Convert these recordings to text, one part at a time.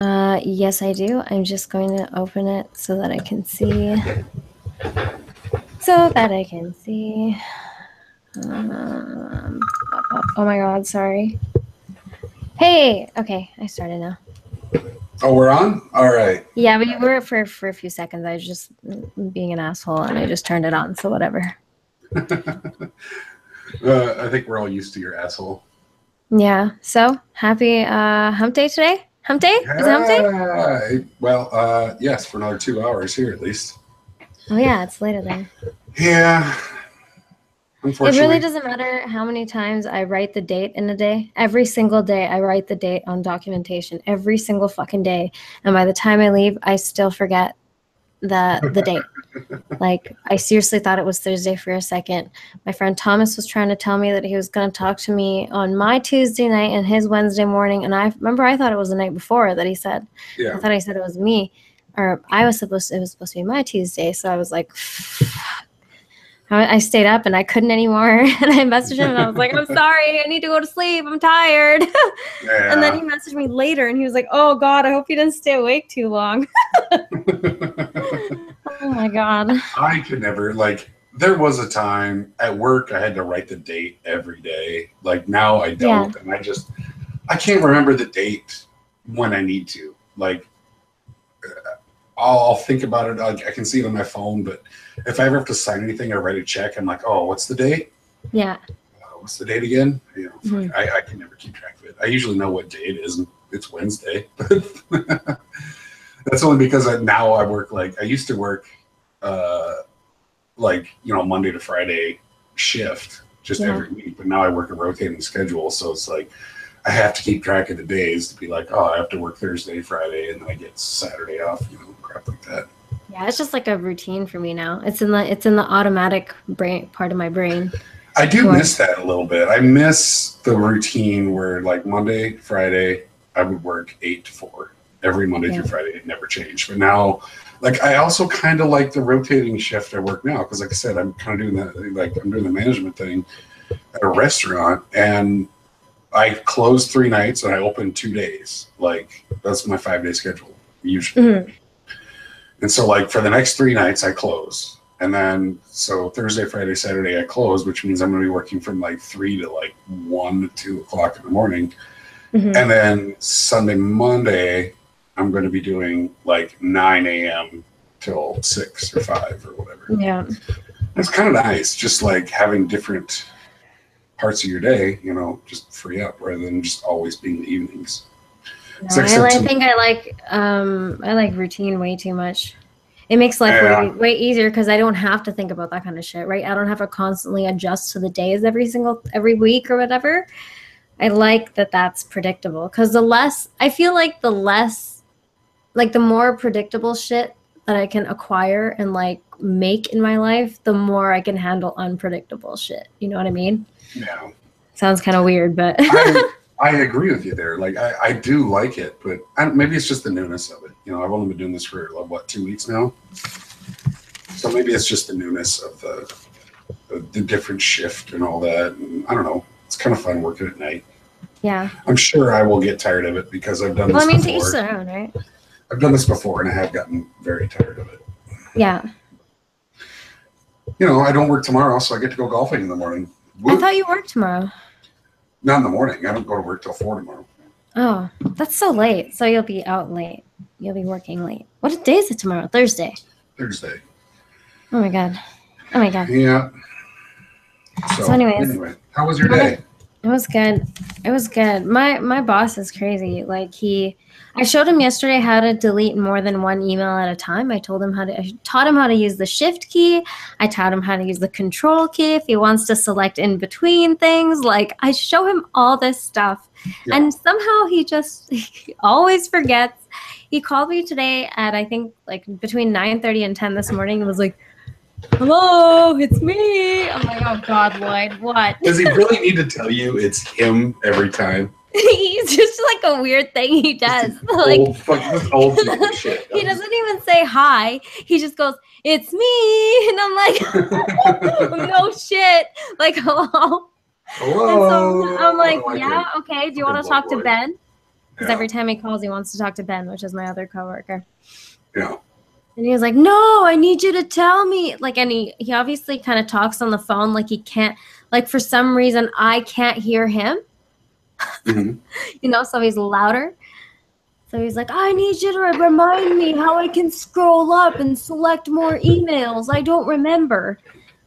Yes, I do. I'm just going to open it so that I can see. Oh my God, sorry. Hey, okay, I started now. Oh, we're on? All right. Yeah, we were for a few seconds. I was just being an asshole and I just turned it on, so whatever. I think we're all used to your asshole. Yeah, so happy hump day today? Hump day? Is it hump day? Yeah. Well, yes, for another 2 hours here at least. Oh yeah, it's later there. Yeah. It really Unfortunately. doesn't matter how many times I write the date in a day. Every single day I write the date on documentation. Every single fucking day. And by the time I leave, I still forget the date. Like, I seriously thought it was Thursday for a second. My friend Thomas was trying to tell me that he was going to talk to me on my Tuesday night and his Wednesday morning. And I thought it was the night before that he said. Yeah. I thought he said it was me. Or it was supposed to be my Tuesday. So I was like, I stayed up and I couldn't anymore. And I messaged him and I was like, I'm sorry. I need to go to sleep. I'm tired. Yeah. And then he messaged me later and he was like, oh God, I hope you didn't stay awake too long. Oh my God. I could never, like, there was a time at work I had to write the date every day. Like, now I don't. Yeah. And I can't remember the date when I need to. Like, I'll think about it. I can see it on my phone, but if I ever have to sign anything or write a check, I'm like, oh, what's the date? Yeah. What's the date again? You know, I can never keep track of it. I usually know what day it is, and it's Wednesday. But that's only because now I work I used to work Monday to Friday shift just every week, but now I work a rotating schedule, so it's like I have to keep track of the days to be like, oh, I have to work Thursday, Friday, and then I get Saturday off, crap like that. Yeah, it's just like a routine for me now. It's in the automatic brain part of my brain. I do miss that a little bit. I miss the routine where like Monday, Friday, I would work 8 to 4 every Monday through Friday. It never changed. But now, like, I also kind of like the rotating shift I work now because, like I said, I'm kind of doing that. Like, I'm doing the management thing at a restaurant, and I close 3 nights and I open 2 days. Like, that's my 5-day schedule usually. Mm-hmm. And so, like, for the next 3 nights, I close. And then, so Thursday, Friday, Saturday, I close, which means I'm going to be working from like 3 to like 1 to 2 o'clock in the morning. Mm-hmm. And then Sunday, Monday, I'm going to be doing like 9 a.m. till 6 or 5 or whatever. Yeah. It's kind of nice, just like having different parts of your day, just free up rather than just always being the evenings. No, I think I like routine way too much. It makes life way easier because I don't have to think about that kind of shit, right? I don't have to constantly adjust to the days every week or whatever. I like that that's predictable because the more predictable shit that I can acquire and like make in my life, the more I can handle unpredictable shit. You know what I mean? Yeah. Sounds kind of weird, but I agree with you there. Like, I do like it, but maybe it's just the newness of it. I've only been doing this for, 2 weeks now? So maybe it's just the newness of the different shift and all that. And I don't know. It's kind of fun working at night. Yeah. I'm sure I will get tired of it because I've done this before. To each their own, right? I've done this before, and I have gotten very tired of it. Yeah. I don't work tomorrow, so I get to go golfing in the morning. Whoop. I thought you worked tomorrow. Not in the morning. I don't go to work till 4 tomorrow. Oh, that's so late. So you'll be out late. You'll be working late. What day is it tomorrow? Thursday. Thursday. Oh my God. Oh my God. Yeah. So anyway, how was your day? It was good. It was good. My boss is crazy. Like I showed him yesterday how to delete more than one email at a time. I taught him how to use the shift key. I taught him how to use the control key if he wants to select in between things. Like, I show him all this stuff. Yeah. And somehow he always forgets. He called me today at, I think, like between 9:30 and 10 this morning and was like, hello, it's me. I'm like, oh God, Lloyd, what? Does he really need to tell you it's him every time? He's just like a weird thing he does. Old shit. He doesn't even say hi. He just goes, it's me. And I'm like, no shit. Like, hello. Hello. And so I'm like, yeah, okay. Do you want to talk to Ben? Because every time he calls, he wants to talk to Ben, which is my other coworker. Yeah. And he was like, no, I need you to tell me. Like, and he obviously kind of talks on the phone like he can't, like for some reason, I can't hear him. Mm-hmm. You know, so he's louder. So he's like, I need you to remind me how I can scroll up and select more emails. I don't remember.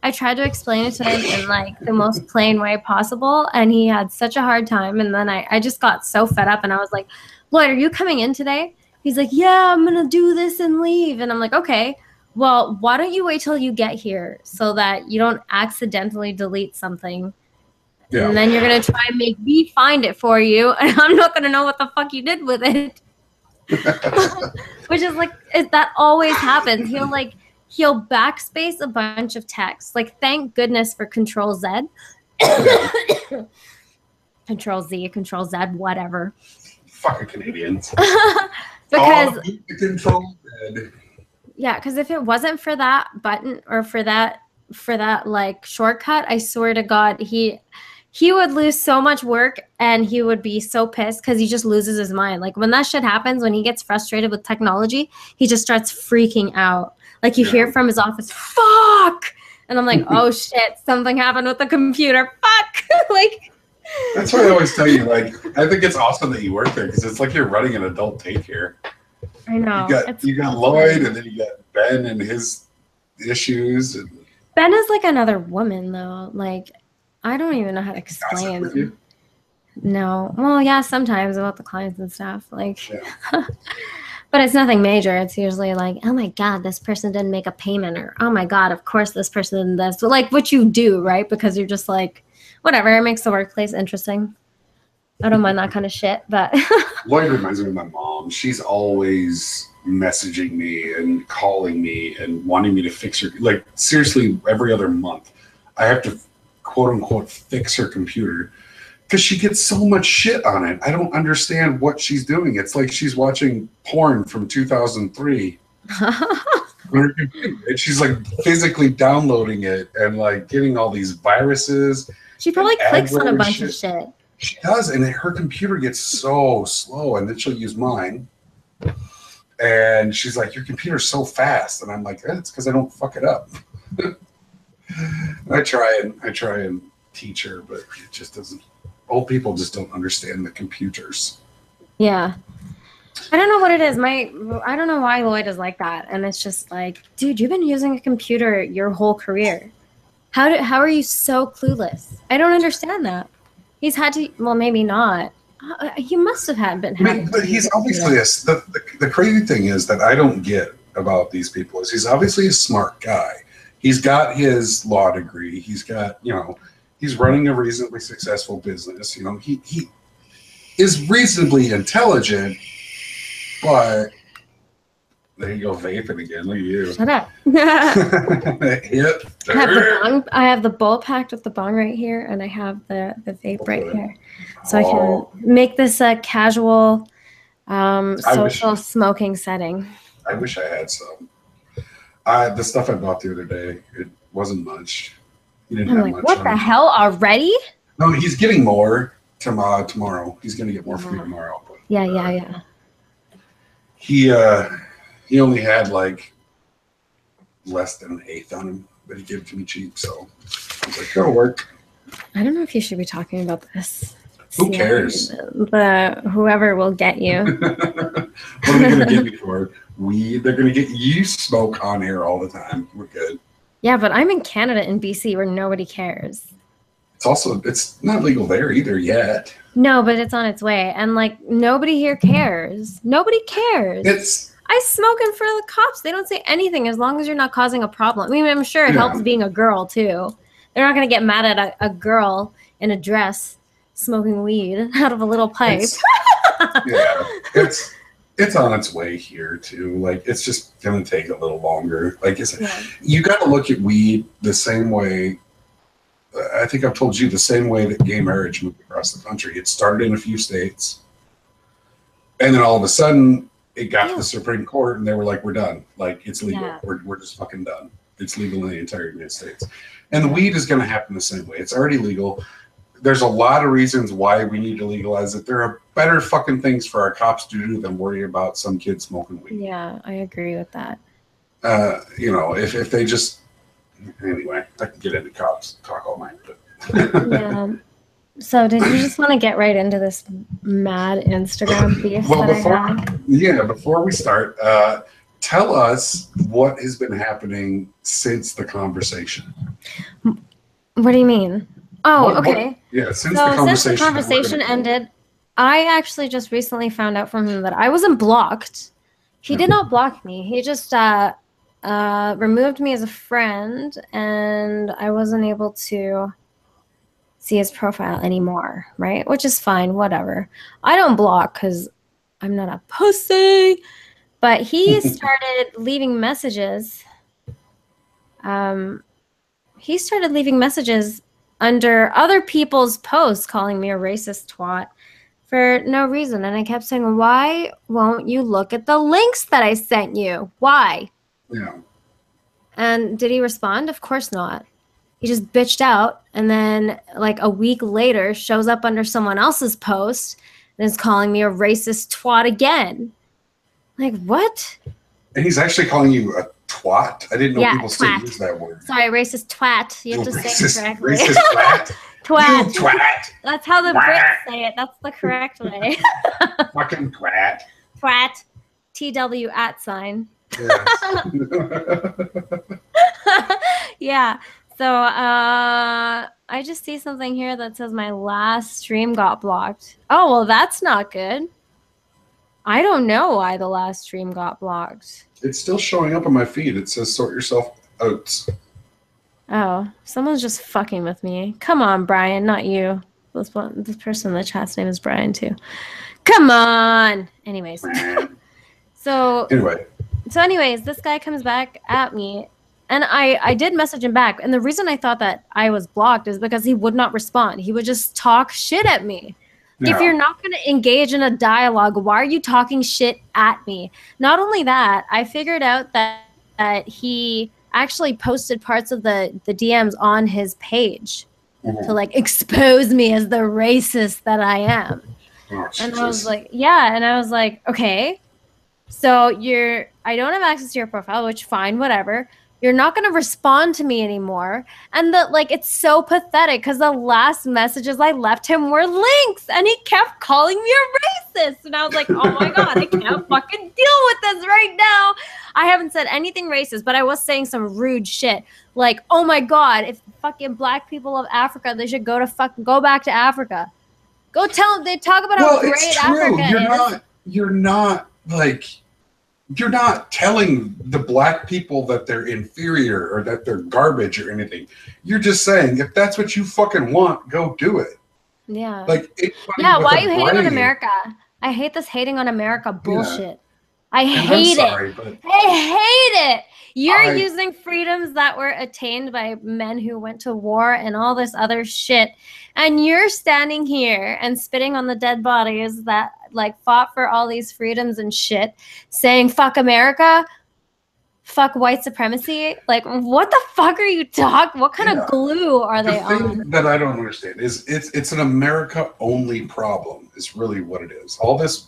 I tried to explain it to him in like the most plain way possible, and he had such a hard time. And then I just got so fed up, and I was like, Lloyd, are you coming in today? He's like, yeah, I'm going to do this and leave. And I'm like, okay, well, why don't you wait till you get here so that you don't accidentally delete something? Yeah. And then you're going to try and make me find it for you, and I'm not going to know what the fuck you did with it. Which is like, that always happens. He'll backspace a bunch of text. Like, thank goodness for Control Z. Control Z, Control Z, whatever. Fucking Canadians. Because Control Z. Yeah, because if it wasn't for that button or for that like shortcut, I swear to God, he would lose so much work and he would be so pissed because he just loses his mind. Like when that shit happens, when he gets frustrated with technology, he just starts freaking out. Like you hear from his office, fuck! And I'm like, oh shit, something happened with the computer. Fuck! Like, that's what I always tell you. Like, I think it's awesome that you work there because it's like you're running an adult daycare. I know. You got Lloyd, and then you got Ben and his issues. And Ben is like another woman, though. Like, I don't even know how to explain. With you? No. Well, yeah, sometimes about the clients and stuff. Like, but it's nothing major. It's usually like, oh my God, this person didn't make a payment, or oh my God, of course this person did this. But like what you do, right? Because you're just like, whatever. It makes the workplace interesting. I don't mind that kind of shit, but Lloyd reminds me of my mom. She's always messaging me and calling me and wanting me to fix her. Like seriously, every other month, I have to quote unquote fix her computer because she gets so much shit on it. I don't understand what she's doing. It's like she's watching porn from 2003. And she's like physically downloading it and like getting all these viruses. She probably clicks on a bunch of shit. She does, and her computer gets so slow, and then she'll use mine. And she's like, your computer's so fast. And I'm like, it's because I don't fuck it up. I try and teach her, but it just doesn't. Old people just don't understand the computers. Yeah. I don't know what it is. I don't know why Lloyd is like that. And it's just like, dude, you've been using a computer your whole career. How are you so clueless? I don't understand that. He's had to, well, maybe not. He must have been. But he's obviously the crazy thing is that I don't get about these people is he's obviously a smart guy. He's got his law degree. He's got, he's running a reasonably successful business. He is reasonably intelligent, but there you go, vaping again. Look at you. Shut up. Yep. I have the bowl packed with the bong right here, and I have the vape right here. So I can make this a casual social smoking setting. I wish I had some. The stuff I bought the other day, it wasn't much. He didn't have much. What the hell already? No, he's getting more tomorrow. He's going to get more for me tomorrow. But, yeah. He only had like less than an eighth on him, but he gave it to me cheap. So I was like, go to work. I don't know if you should be talking about this. Who cares? Whoever will get you. What are they going to get me for? Weed. They're going to get you smoke on air all the time. We're good. Yeah, but I'm in Canada in BC where nobody cares. It's not legal there either yet. No, but it's on its way. And like nobody here cares. Nobody cares. I smoke in front of the cops. They don't say anything as long as you're not causing a problem. I mean, I'm sure it helps being a girl too. They're not going to get mad at a girl in a dress smoking weed out of a little pipe. It's on its way here too. Like it's just going to take a little longer. Like you got to look at weed the same way. I think I've told you the same way that gay marriage moved across the country. It started in a few states, and then all of a sudden it got to the Supreme Court, and they were like, "We're done. Like it's legal. Yeah. We're just fucking done. It's legal in the entire United States." And the weed is going to happen the same way. It's already legal. there's a lot of reasons why we need to legalize it. There are better fucking things for our cops to do than worry about some kid smoking weed. Yeah, I agree with that. You know, if they just, anyway, I can get into cops, talk all night. But. Yeah. So did you just want to get right into this mad Instagram beef Well, that I had? before we start, tell us what has been happening since the conversation. What do you mean? Oh, okay. Since So the since the conversation ended, I actually just recently found out from him that I wasn't blocked. He did not block me. He just removed me as a friend, and I wasn't able to see his profile anymore, right? Which is fine, whatever. I don't block because I'm not a pussy. But he started leaving messages. He started leaving messages under other people's posts calling me a racist twat for no reason. And I kept saying, why won't you look at the links that I sent you? Why? Yeah. And did he respond? Of course not. He just bitched out, and then like a week later shows up under someone else's post and is calling me a racist twat again. Like, what? And he's actually calling you a twat? I didn't know people still twat. use that word. Sorry, racist twat. You have to say it correctly. Racist twat? Twat. You twat. That's how the Brits say it. That's the correct way. Fucking twat. Twat. TW @ sign. Yes. Yeah. So I just see something here that says my last stream got blocked. Oh, well, that's not good. I don't know why the last stream got blocked. It's still showing up on my feed. It says sort yourself out. Oh, someone's just fucking with me. Come on, Brian, not you. This person in the chat's name is Brian too. Come on. Anyways. So anyways, this guy comes back at me. And I did message him back. And the reason I thought that I was blocked is because he would not respond. He would just talk shit at me. Yeah. If you're not going to engage in a dialogue, why are you talking shit at me? Not only that, I figured out that he actually posted parts of the DMs on his page to like expose me as the racist that I am. Oh, and I was like, yeah. And I was like, okay, so I don't have access to your profile, which fine, whatever. You're not going to respond to me anymore. And it's so pathetic because the last messages I left him were links and he kept calling me a racist. And I was like, oh my God, I can't fucking deal with this right now. I haven't said anything racist, but I was saying some rude shit. Like, oh my God, if fucking black people of Africa, they should go back to Africa. Go tell them, they talk about how great Africa is. You're not telling the black people that they're inferior or that they're garbage or anything. You're just saying, if that's what you fucking want, go do it. Yeah. Why are you hating on America? I hate this hating on America bullshit. Yeah. I hate it. You're using freedoms that were attained by men who went to war and all this other shit. And you're standing here and spitting on the dead bodies that fought for all these freedoms and shit, saying fuck America, fuck white supremacy. What the fuck are you talking? What kind of glue are they on? The thing that I don't understand is it's an America only problem is really what it is. All this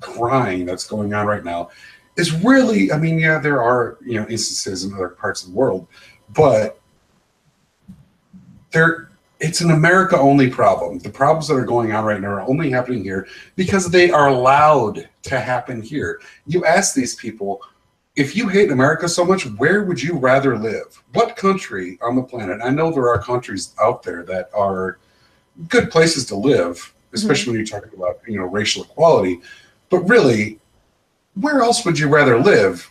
crying that's going on right now is really, I mean, yeah, there are, instances in other parts of the world, but it's an America only problem. The problems that are going on right now are only happening here because they are allowed to happen here. You ask these people, if you hate America so much, where would you rather live? What country on the planet? I know there are countries out there that are good places to live, especially when you're talking about, racial equality. But really, where else would you rather live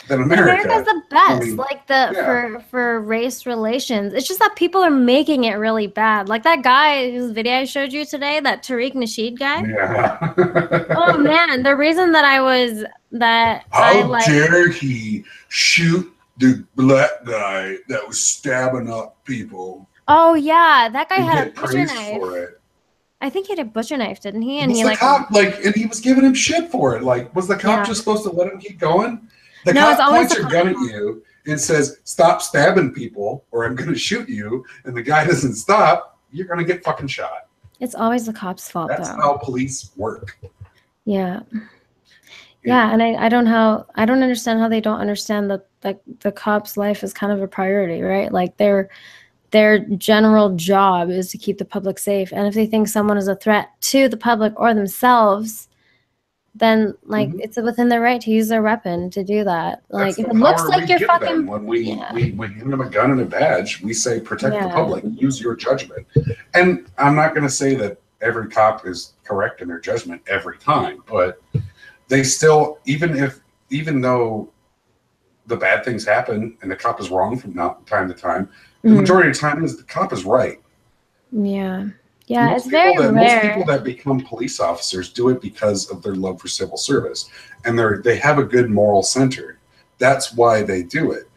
than America? America's the best, for race relations. It's just that people are making it really bad. Like that guy whose video I showed you today, that Tariq Nasheed guy. Yeah. Oh man, the reason that How dare he shoot the black guy that was stabbing up people? Oh yeah, that guy had a butcher knife. For it. I think he had a butcher knife, didn't he? And and he was giving him shit for it. Was the cop just supposed to let him keep going? The cop points a gun at you and says, "Stop stabbing people, or I'm going to shoot you." And the guy doesn't stop. you're gonna get fucking shot. It's always the cops' fault, That's though. how police work. Yeah. Yeah, and I don't understand how they don't understand that the cops' life is kind of a priority, right? Like their general job is to keep the public safe, and if they think someone is a threat to the public or themselves, then like it's within their right to use their weapon to do that. Like That's if the it looks power like we you're give fucking them when we hand them a gun and a badge. We say protect the public, use your judgment. And I'm not going to say that every cop is correct in their judgment every time, but they still, even though the bad things happen and the cop is wrong from time to time, the majority of the time is the cop is right. Yeah. Yeah, it's very rare. Most people that become police officers do it because of their love for civil service, and they have a good moral center. That's why they do it.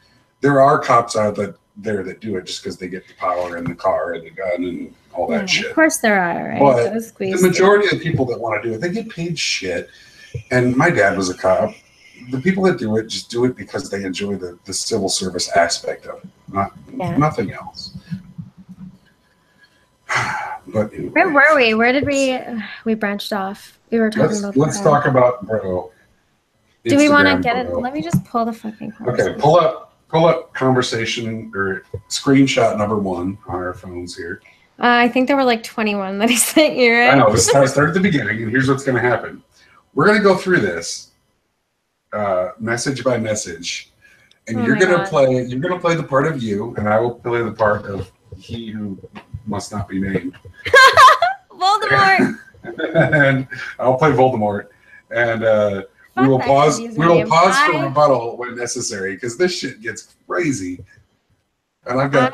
There are cops out there that do it just because they get the power and the car and the gun and all that shit. Of course there are, right? But the majority of the people that want to do it, they get paid shit. And my dad was a cop. The people that do it just do it because they enjoy the civil service aspect of it, nothing else. But anyway. Where were we? Where did we branched off? We were talking about. Let's talk about bro. Do we want to get it? Let me just pull the fucking. Okay, pull up conversation or screenshot number 1 on our phones here. I think there were like 21 that he sent you, right? I know. Start at the beginning, and here's what's going to happen. We're going to go through this message by message, and you're going to play. You're going to play the part of you, and I will play the part of he who must not be named. Voldemort. And I'll play Voldemort, and we will pause. We will pause for rebuttal when necessary, because this shit gets crazy. And I've got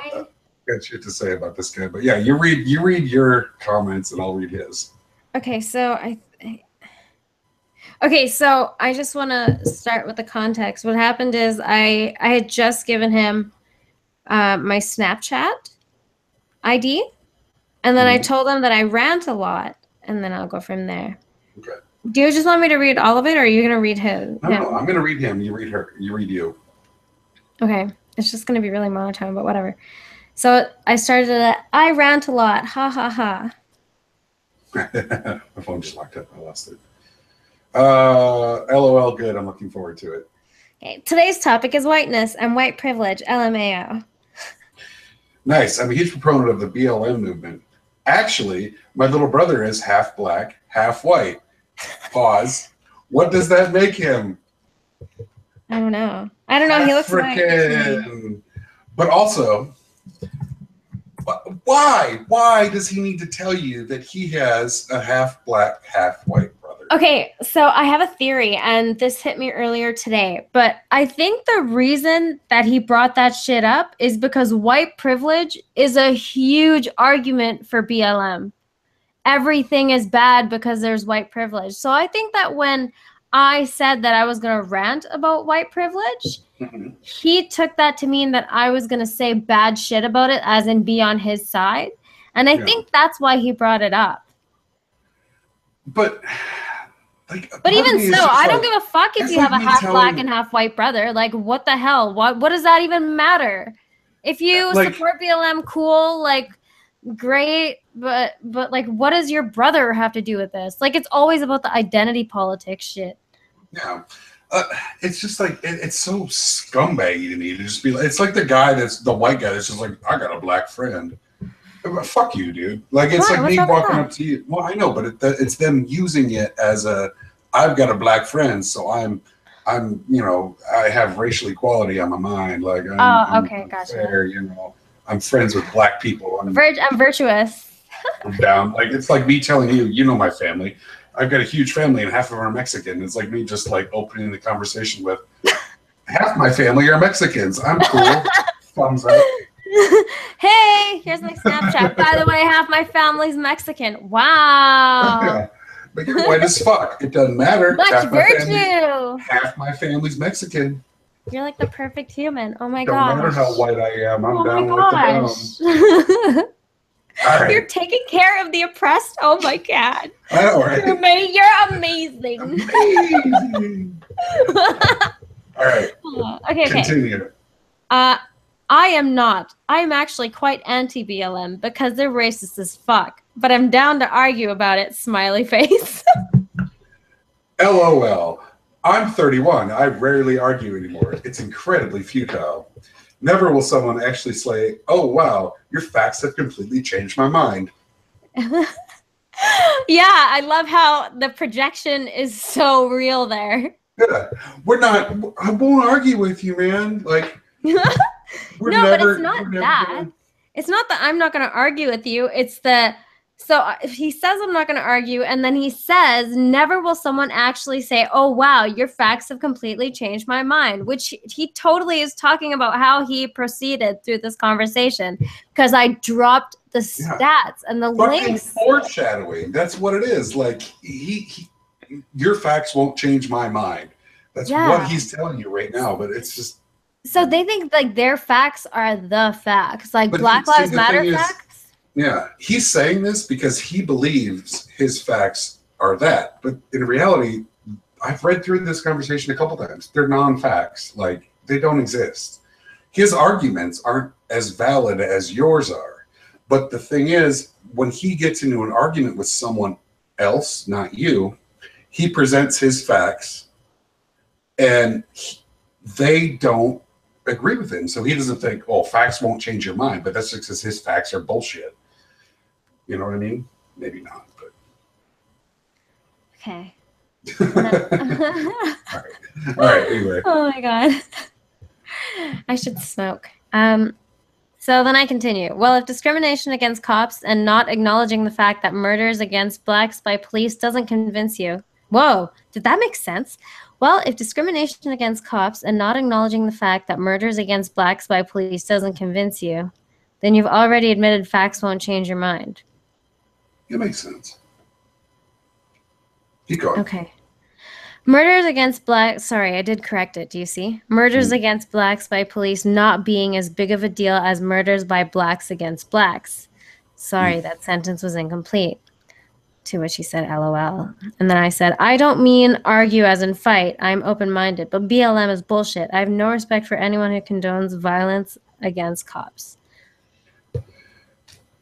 shit to say about this guy, but yeah, you read your comments, and I'll read his. Okay, so I just want to start with the context. What happened is I had just given him my Snapchat ID, and then I told him that I rant a lot, and then I'll go from there. Okay. Do you just want me to read all of it, or are you going to read him? No, I'm going to read him. You read her. You read you. Okay. It's just going to be really monotone, but whatever. So I started at, I rant a lot. Ha, ha, ha. My phone just locked up. I lost it. LOL, good. I'm looking forward to it. Okay. Today's topic is whiteness and white privilege. LMAO. Nice. I'm a huge proponent of the BLM movement. Actually, my little brother is half black, half white. Pause. What does that make him? I don't know. He looks African. But also, why does he need to tell you that he has a half black, half white brother? Okay, so I have a theory, and this hit me earlier today, but I think the reason that he brought that shit up is because white privilege is a huge argument for BLM. Everything is bad because there's white privilege. So I think that when I said that I was going to rant about white privilege, he took that to mean that I was going to say bad shit about it, as in be on his side. And I think that's why he brought it up. But even so, I don't give a fuck if you have a half black and half white brother. Like, what the hell? What does that even matter? If you support BLM, cool, like, great, but like, what does your brother have to do with this? Like, it's always about the identity politics shit. Yeah. It's just like, it's so scumbaggy to me to just be like, it's like the white guy that's just like, I got a black friend. Fuck you, dude. Like, it's like me walking up to you. Well, I know, but it's them using it as I've got a black friend, so I'm, I have racial equality on my mind. Like, I'm gotcha. Fair, I'm friends with black people. I'm virtuous. I'm down. Like, it's like me telling you, my family. I've got a huge family, and half of them are Mexican. It's like me just like opening the conversation with, half my family are Mexicans. I'm cool. Thumbs up. Hey, here's my Snapchat. By the way, half my family's Mexican. Wow. Yeah. But you're white as fuck. It doesn't matter. Much virtue. Half my family's Mexican. You're like the perfect human. Oh my gosh. God. No matter how white I am, I'm down with the bone. All right. You're taking care of the oppressed. Oh my God. I know, right? You're amazing. Amazing. All right. Okay. Continue. I am not. I am actually quite anti-BLM because they're racist as fuck. But I'm down to argue about it, smiley face. LOL. I'm 31. I rarely argue anymore. It's incredibly futile. Never will someone actually say, oh, wow, your facts have completely changed my mind. Yeah, I love how the projection is so real there. Yeah, I won't argue with you, man. Like, No, but it's not that. It's not that I'm not going to argue with you. It's the, so if he says I'm not going to argue, and then he says, never will someone actually say, oh, wow, your facts have completely changed my mind, which he totally is talking about how he proceeded through this conversation, because I dropped the stats and the links. Foreshadowing. That's what it is. Like, your facts won't change my mind. That's what he's telling you right now, but it's just. So they think like their facts are the facts, like Black Lives Matter facts? Yeah, he's saying this because he believes his facts are that. But in reality, I've read through this conversation a couple times. They're non-facts. Like, they don't exist. His arguments aren't as valid as yours are. But the thing is, when he gets into an argument with someone else, not you, he presents his facts and they don't agree with him. So he doesn't think, oh, facts won't change your mind, but that's just because his facts are bullshit. You know what I mean? Maybe not, but. Okay. All right, anyway. Oh my God. I should smoke. So then I continue. Well, if discrimination against cops and not acknowledging the fact that murders against blacks by police doesn't convince you. Whoa, did that make sense? Well, if discrimination against cops and not acknowledging the fact that murders against blacks by police doesn't convince you, then you've already admitted facts won't change your mind. It makes sense. Keep going. Okay. Murders against blacks, sorry, I did correct it, do you see? Murders against blacks by police not being as big of a deal as murders by blacks against blacks. Sorry, that sentence was incomplete. To which he said, LOL. And then I said, I don't mean argue as in fight. I'm open-minded, but BLM is bullshit. I have no respect for anyone who condones violence against cops.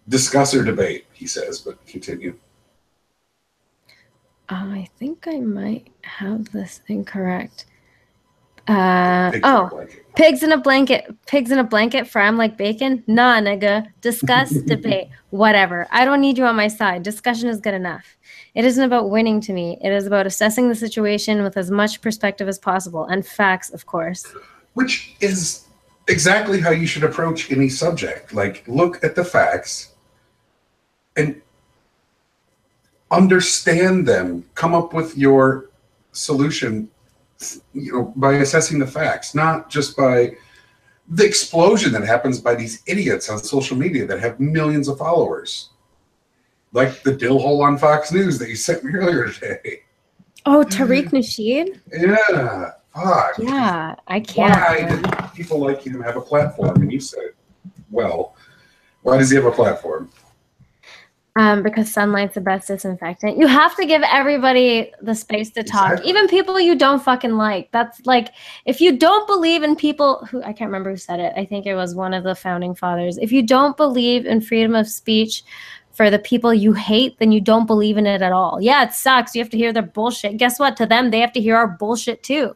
Discuss or debate, he says, but continue. I think I might have this incorrect. Pigs in a blanket. Pigs in a blanket, fry 'em like bacon? Nah, nigga. Discuss, debate, whatever. I don't need you on my side. Discussion is good enough. It isn't about winning to me. It is about assessing the situation with as much perspective as possible. And facts, of course. Which is exactly how you should approach any subject. Like, look at the facts and understand them, come up with your solution, you know, by assessing the facts, not just by the explosion that happens by these idiots on social media that have millions of followers. Like the dill hole on Fox News that you sent me earlier today. Oh, Tariq Nasheed? Yeah, fuck. Yeah, I can't. Why did people like him have a platform? And you said, well, why does he have a platform? Because sunlight's the best disinfectant. You have to give everybody the space to talk, exactly. Even people you don't fucking like. That's like, if you don't believe in people who, I can't remember who said it. I think it was one of the founding fathers. If you don't believe in freedom of speech for the people you hate, then you don't believe in it at all. Yeah, it sucks. You have to hear their bullshit. Guess what? To them, they have to hear our bullshit too.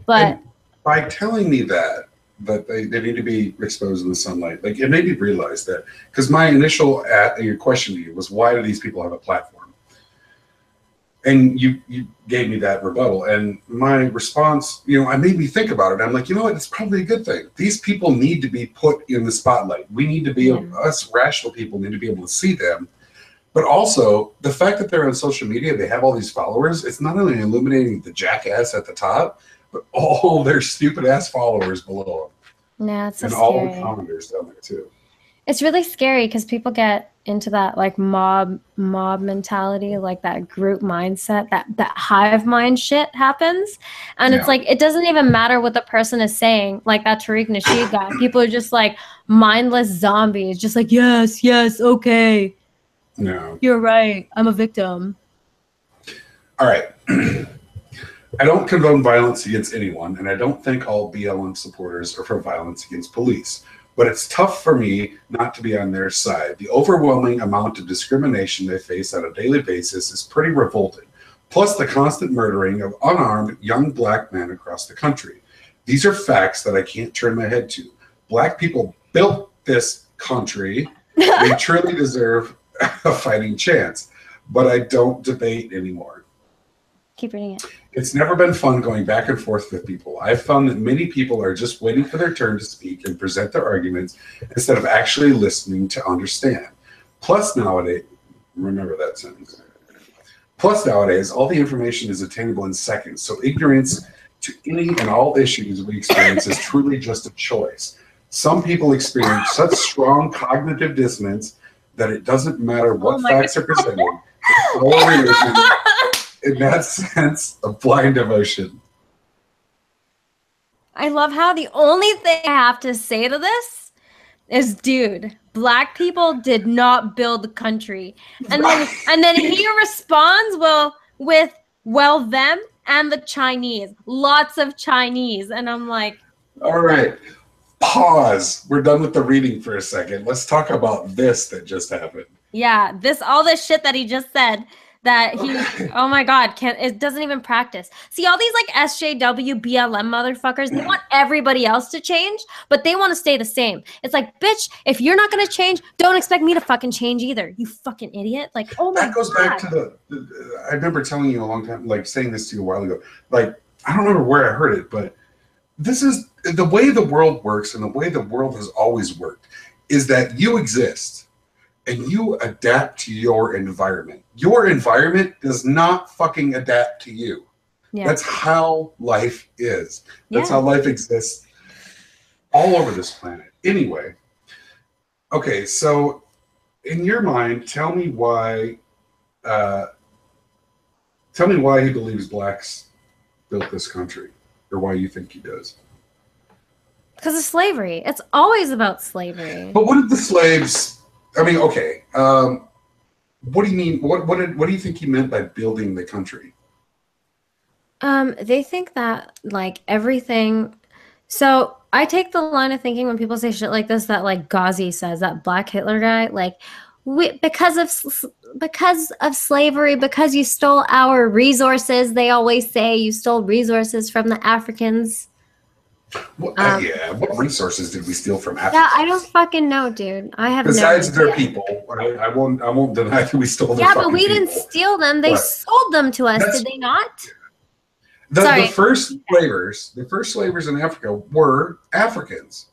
But and by telling me that they need to be exposed in the sunlight, like it made me realize that, because my initial your question to you was, why do these people have a platform? And you gave me that rebuttal, and my response, you know, I made me think about it. I'm like, you know what, it's probably a good thing. These people need to be put in the spotlight. We need to be us rational people need to be able to see them. But also the fact that they're on social media, they have all these followers, it's not only illuminating the jackass at the top, but all their stupid ass followers below them. Yeah, it's so and scary. All the commenters down there too. It's really scary because people get into that like mob mentality, like that group mindset, that hive mind shit happens. And it's like, it doesn't even matter what the person is saying, like that Tariq Nasheed guy. People are just like mindless zombies, just like, yes, okay. No. You're right. I'm a victim. All right. I don't condone violence against anyone, and I don't think all BLM supporters are for violence against police. but it's tough for me not to be on their side. The overwhelming amount of discrimination they face on a daily basis is pretty revolting. Plus the constant murdering of unarmed young black men across the country. These are facts that I can't turn my head to. Black people built this country. They truly deserve a fighting chance, but I don't debate anymore. Keep reading it. It's never been fun going back and forth with people. I've found that many people are just waiting for their turn to speak and present their arguments instead of actually listening to understand. Plus nowadays, remember that sentence. Plus nowadays, all the information is attainable in seconds, so ignorance to any and all issues we experience is truly just a choice. Some people experience such strong cognitive dissonance that it doesn't matter what facts are presented. It's all religion in that sense of blind devotion. I love how the only thing I have to say to this is, dude, black people did not build the country. And then he responds with them and the Chinese. Lots of Chinese. And I'm like, all right. Pause. We're done with the reading for a second. Let's talk about this that just happened. Yeah, all this shit that he just said that he, oh my God, it doesn't even practice. See, all these like SJW, BLM motherfuckers, they want everybody else to change, but they want to stay the same. It's like, bitch, if you're not going to change, don't expect me to fucking change either. You fucking idiot. Like, oh my God. That goes back to I remember telling you a long time, like saying this to you a while ago. Like, I don't remember where I heard it, but this is the way the world works, and the way the world has always worked is that you exist and you adapt to your environment. Your environment does not fucking adapt to you. Yeah. That's how life is. That's how life exists all over this planet. Anyway, okay, so in your mind, tell me why he believes blacks built this country, or why you think he does. Because of slavery. It's always about slavery. But what did the slaves? I mean, okay. What do you mean? What do you think he meant by building the country? They think that like everything. So I take the line of thinking when people say shit like this, that like Ghazi says, that Black Hitler guy, like because of slavery, because you stole our resources. They always say you stole resources from the Africans. What resources did we steal from Africa? Yeah, I don't fucking know, dude. I have besides no their people. I won't deny that we stole their fucking but we didn't steal them. They sold them to us, did they not? The first slavers in Africa were Africans.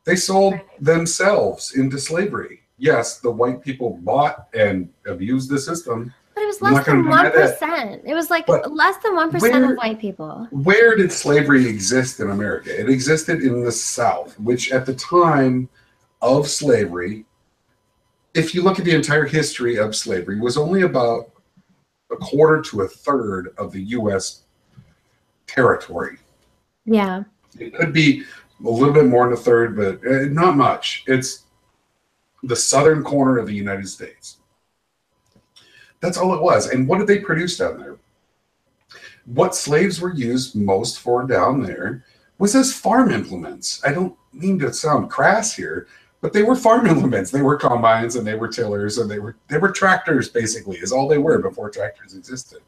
They sold themselves into slavery. Yes, the white people bought and abused the system. But it was less than 1%. It was like less than 1% of white people. Where did slavery exist in America? It existed in the South, which at the time of slavery, if you look at the entire history of slavery, was only about a quarter to a third of the U.S. territory. Yeah. It could be a little bit more than a third, but not much. It's the southern corner of the United States. That's all it was. And what did they produce down there? What slaves were used most for down there was as farm implements. I don't mean to sound crass here, but they were farm implements. They were combines and they were tillers and they were tractors, basically, is all they were before tractors existed.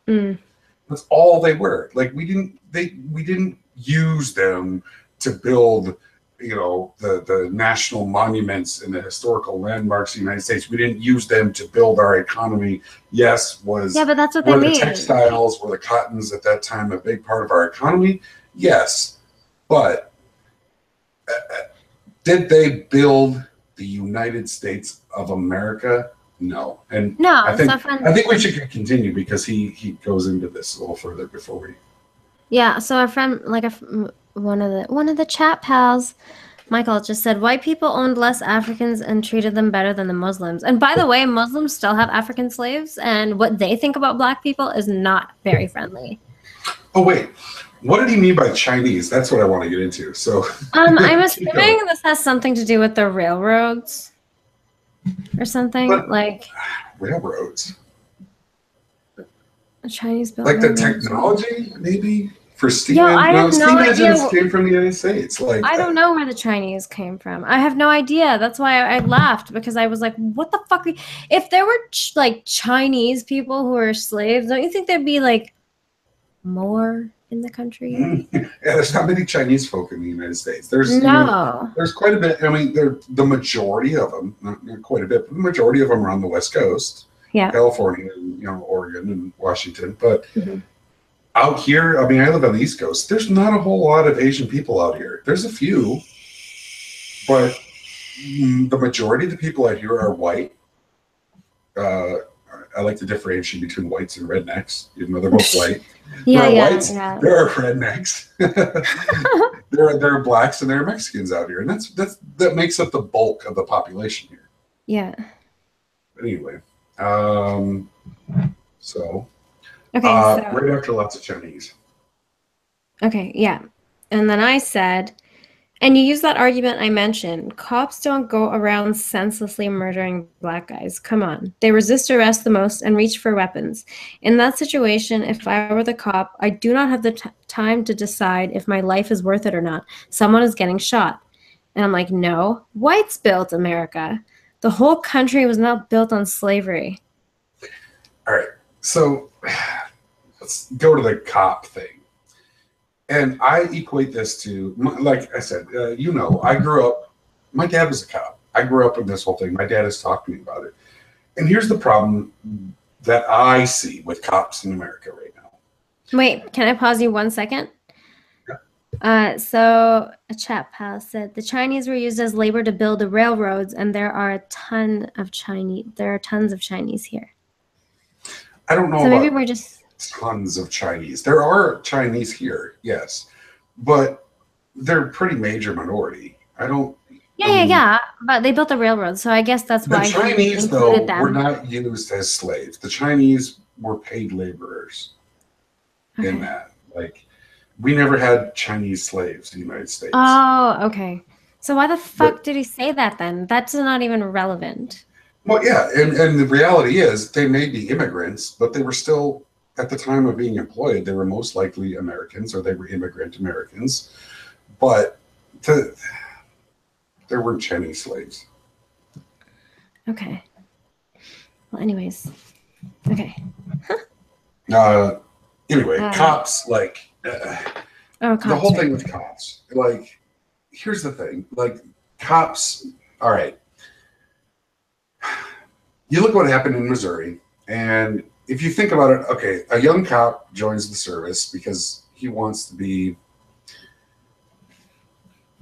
That's all they were. Like we didn't use them to build, you know, the national monuments and the historical landmarks of the United States. We didn't use them to build our economy. Yes, but that's what they made. The textiles, were the cottons at that time a big part of our economy? Yes, but did they build the United States of America? No. And no, I think we should continue because he goes into this a little further before we. Yeah. So our friend, like one of the chat pals, Michael, just said white people owned less Africans and treated them better than the Muslims. And by the way, Muslims still have African slaves, and what they think about black people is not very friendly. Oh wait, what did he mean by Chinese? That's what I want to get into. So I'm assuming this has something to do with the railroads or something. But like railroads. Chinese built like the technology, maybe. For steam Yo, I have no steam idea. engines came from the United States. Like I don't know where the Chinese came from. I have no idea. That's why I laughed because I was like, "What the fuck?" If there were like Chinese people who were slaves, don't you think there'd be like more in the country? yeah, there's not many Chinese folk in the United States. There's No. there's quite a bit. I mean, the majority of them, not quite a bit, but the majority of them are on the West Coast, Yeah. California, and Oregon and Washington. But Mm-hmm. out here, I mean, I live on the East Coast. There's not a whole lot of Asian people out here. There's a few, but the majority of the people out here are white. I like to differentiate between whites and rednecks, even though they're both white. Yeah, there are yeah, whites, yeah. there are rednecks, there are blacks, and there are Mexicans out here, and that makes up the bulk of the population here. Yeah. But anyway, so Okay, right after lots of Chinese. Okay, yeah. And then I said, and you use that argument I mentioned. Cops don't go around senselessly murdering black guys. Come on. They resist arrest the most and reach for weapons. In that situation, if I were the cop, I do not have the time to decide if my life is worth it or not. Someone is getting shot. And I'm like, no. Whites built America. The whole country was not built on slavery. All right. So let's go to the cop thing. And I equate this to, like I said, I grew up, my dad was a cop. I grew up in this whole thing. My dad has talked to me about it. And here's the problem that I see with cops in America right now. Wait, can I pause you 1 second? Yeah. So a chat pal said the Chinese were used as labor to build the railroads, and there are tons of Chinese here. I don't know. So maybe we're just tons of Chinese. There are Chinese here, yes, but they're a pretty major minority. I don't. Yeah. But they built the railroad, so I guess that's why the Chinese though were not used as slaves. The Chinese were paid laborers. Okay. In that, like, we never had Chinese slaves in the United States. Oh, okay. So why the fuck did he say that then? That's not even relevant. Well, yeah, and the reality is they may be immigrants, but they were still, at the time of being employed, they were most likely Americans or they were immigrant Americans, but there weren't Chinese slaves. Okay. Well, anyways. Okay. Anyway, cops, like, cops, the whole thing with cops, like, here's the thing, like, cops, all right. You look what happened in Missouri, and if you think about it, okay, a young cop joins the service because he wants to be,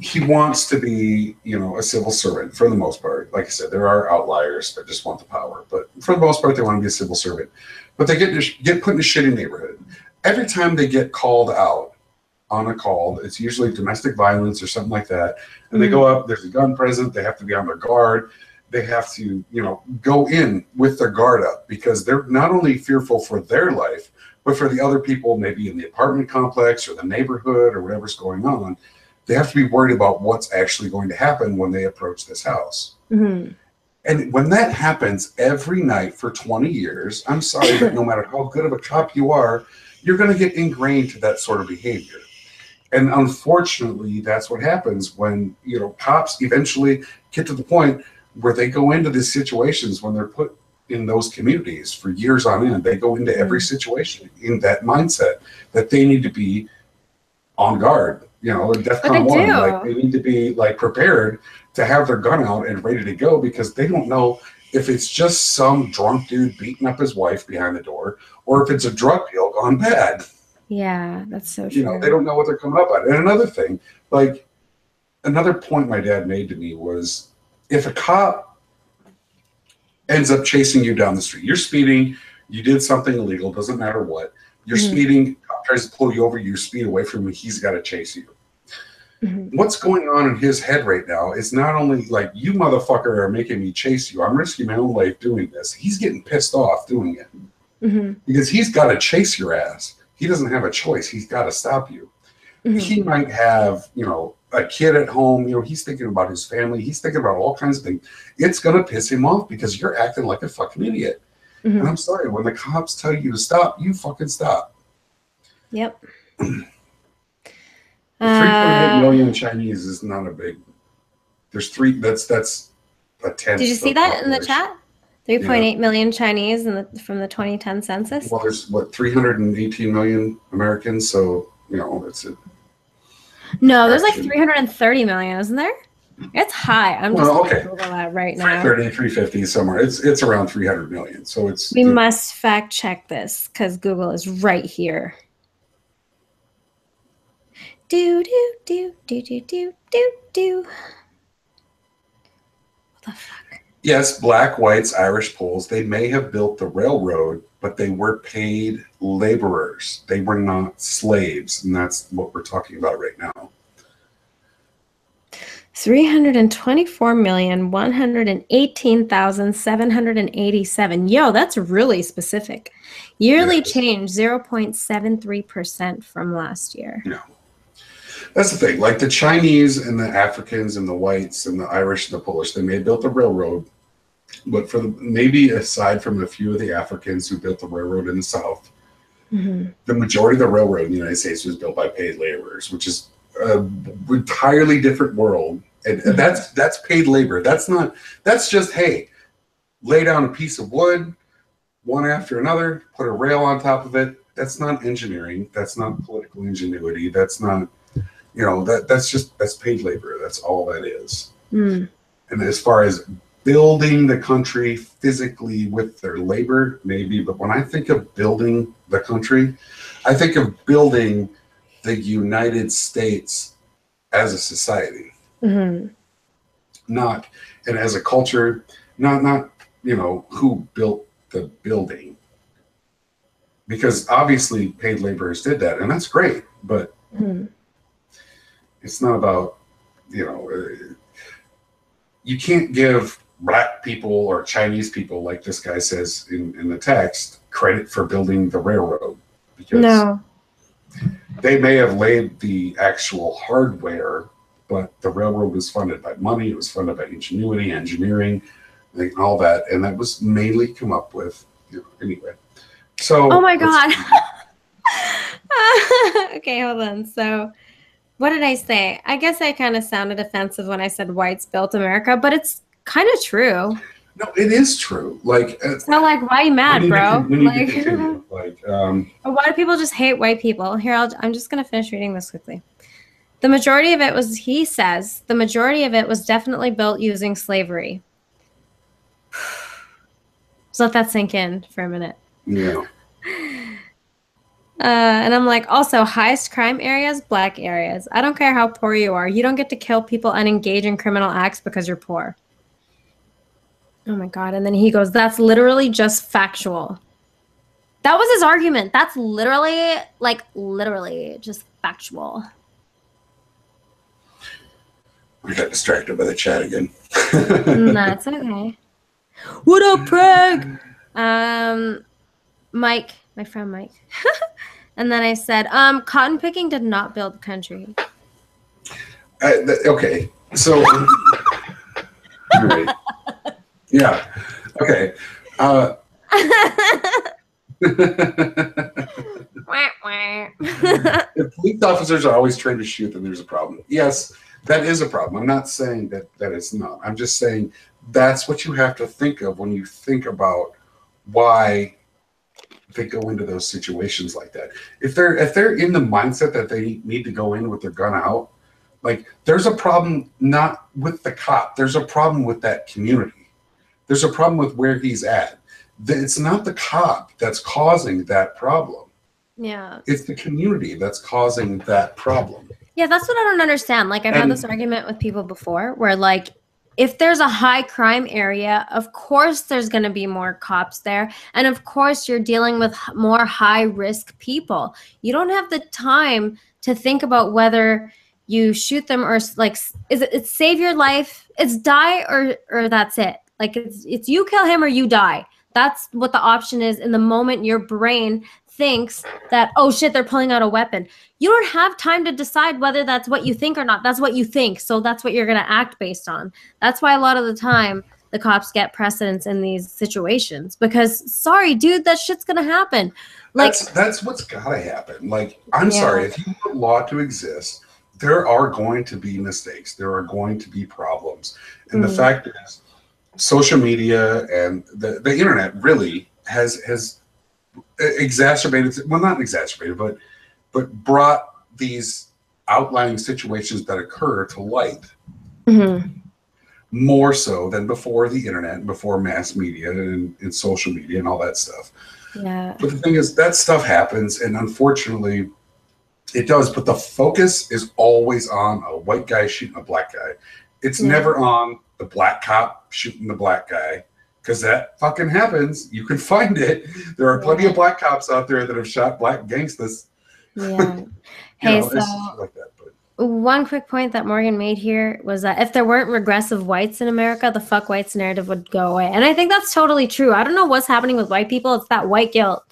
a civil servant for the most part. Like I said, there are outliers that just want the power, but for the most part, they want to be a civil servant. But they get put in a shitty neighborhood. Every time they get called out on a call, it's usually domestic violence or something like that, and they go up, there's a gun present, they have to be on their guard. They have to, go in with their guard up because they're not only fearful for their life, but for the other people, maybe in the apartment complex or the neighborhood or whatever's going on. They have to be worried about what's actually going to happen when they approach this house. Mm-hmm. And when that happens every night for 20 years, I'm sorry, but no matter how good of a cop you are, you're going to get ingrained to that sort of behavior. And unfortunately, that's what happens when, cops eventually get to the point where they go into these situations when they're put in those communities for years on end. They go into every situation in that mindset that they need to be on guard, DEFCON 1. Like, they need to be like prepared to have their gun out and ready to go because they don't know if it's just some drunk dude beating up his wife behind the door or if it's a drug deal gone bad. Yeah, that's so true. They don't know what they're coming up at. And another thing, like, another point my dad made to me was, if a cop ends up chasing you down the street, you're speeding, you did something illegal, doesn't matter what, you're speeding, cop tries to pull you over, you speed away from him, he's got to chase you. Mm-hmm. What's going on in his head right now is not only like, you motherfucker are making me chase you, I'm risking my own life doing this. He's getting pissed off doing it because he's got to chase your ass. He doesn't have a choice. He's got to stop you. Mm-hmm. He might have, a kid at home, he's thinking about his family. He's thinking about all kinds of things. It's going to piss him off because you're acting like a fucking idiot. Mm-hmm. And I'm sorry, when the cops tell you to stop, you fucking stop. Yep. 3.8 million Chinese is not a big. There's three. That's a tenth. Did you see that in the chat? 3.8 million Chinese from the 2010 census. Well, there's what 318 million Americans, so it's a. No, there's like 330 million, isn't there? It's high. I'm just going to Google that right now. 330, 350 somewhere. It's around 300 million. So it's. We must fact check this because Google is right here. Do do do do do do do do. What the fuck? Yes, black, whites, Irish, Poles. They may have built the railroad, but they were paid laborers. They were not slaves, and that's what we're talking about right now. 324,118,787. Yo, that's really specific. Yearly change 0.73% from last year. No. That's the thing. Like the Chinese and the Africans and the whites and the Irish and the Polish, they may have built the railroad, but for maybe aside from a few of the Africans who built the railroad in the South, the majority of the railroad in the United States was built by paid laborers, which is an entirely different world. And that's paid labor. That's just, hey, lay down a piece of wood, one after another, put a rail on top of it. That's not engineering. That's not political ingenuity. That's not, that's paid labor. That's all that is. And as far as building the country physically with their labor, maybe, but when I think of building the country, I think of building the United States as a society. Not, and as a culture, not who built the building, because obviously paid laborers did that, and that's great, but it's not about, you can't give black people or Chinese people, like this guy says in the text, credit for building the railroad, because they may have laid the actual hardware, but the railroad was funded by money. It was funded by ingenuity, engineering, like all that, and that was mainly come up with anyway. So. Oh my God. Okay, hold on. So, what did I say? I guess I kind of sounded offensive when I said whites built America, but it's kind of true. No, it is true. Like it's not like, why are you mad, bro? Why do people just hate white people? Here, I'm just gonna finish reading this quickly. The majority of it was, he says, the majority of it was definitely built using slavery. Just let that sink in for a minute. Yeah. And I'm like, also, highest crime areas, black areas. I don't care how poor you are. You don't get to kill people and engage in criminal acts because you're poor. Oh my God. And then he goes, that's literally just factual. That was his argument. That's literally just factual. I got distracted by the chat again. That's okay. What up, Craig? Mike, my friend Mike. And then I said, cotton picking did not build the country. Okay, so all right. Yeah, okay. If police officers are always trained to shoot, then there's a problem. Yes, that is a problem. I'm not saying that it's not. I'm just saying that's what you have to think of when you think about why they go into those situations like that. If they're in the mindset that they need to go in with their gun out, like there's a problem not with the cop. There's a problem with that community. There's a problem with where he's at. It's not the cop that's causing that problem. Yeah. It's the community that's causing that problem. Yeah, that's what I don't understand. Like I've had this argument with people before where like if there's a high crime area, of course there's going to be more cops there. And of course you're dealing with more high risk people. You don't have the time to think about whether you shoot them or like, it's save your life, it's die or that's it. Like it's you kill him or you die. That's what the option is in the moment your brain thinks that, oh shit, they're pulling out a weapon. You don't have time to decide whether that's what you think or not. That's what you think. So that's what you're going to act based on. That's why a lot of the time the cops get precedence in these situations because sorry, dude, that shit's going to happen. Like that's what's got to happen. Like, I'm sorry, if you want law to exist, there are going to be mistakes. There are going to be problems. And the fact is, social media and the internet really has exacerbated, well, not exacerbated, but brought these outlying situations that occur to light. More so than before the internet and before mass media and social media and all that stuff. Yeah. But the thing is, that stuff happens, and unfortunately, it does. But the focus is always on a white guy shooting a black guy. It's never on the black cop shooting the black guy, because that fucking happens. You can find it. There are plenty of black cops out there that have shot black gangsters. Yeah. Hey, so like that, but. One quick point that Morgan made here was that if there weren't regressive whites in America, the fuck whites narrative would go away. And I think that's totally true. I don't know what's happening with white people. It's that white guilt.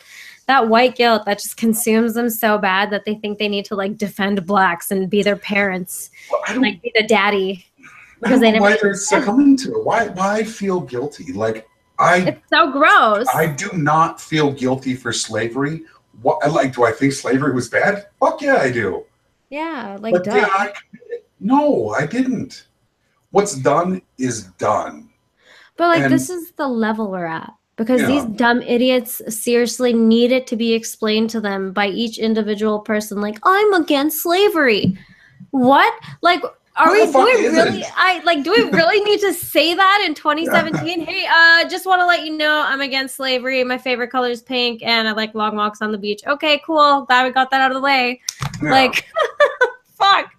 That white guilt that just consumes them so bad that they think they need to like defend blacks and be their parents, like be the daddy. Because they never why they're succumbing to it. Why feel guilty? Like it's so gross. I do not feel guilty for slavery. What like do I think slavery was bad? Fuck yeah, I do. Yeah, like but did I commit it? No, I didn't. What's done is done. But like this is the level we're at. Because these dumb idiots seriously need it to be explained to them by each individual person. Like, I'm against slavery. What? Like, do we really need to say that in 2017? Hey, just want to let you know I'm against slavery. My favorite color is pink, and I like long walks on the beach. Okay, cool. Glad we got that out of the way. Yeah. Like, fuck.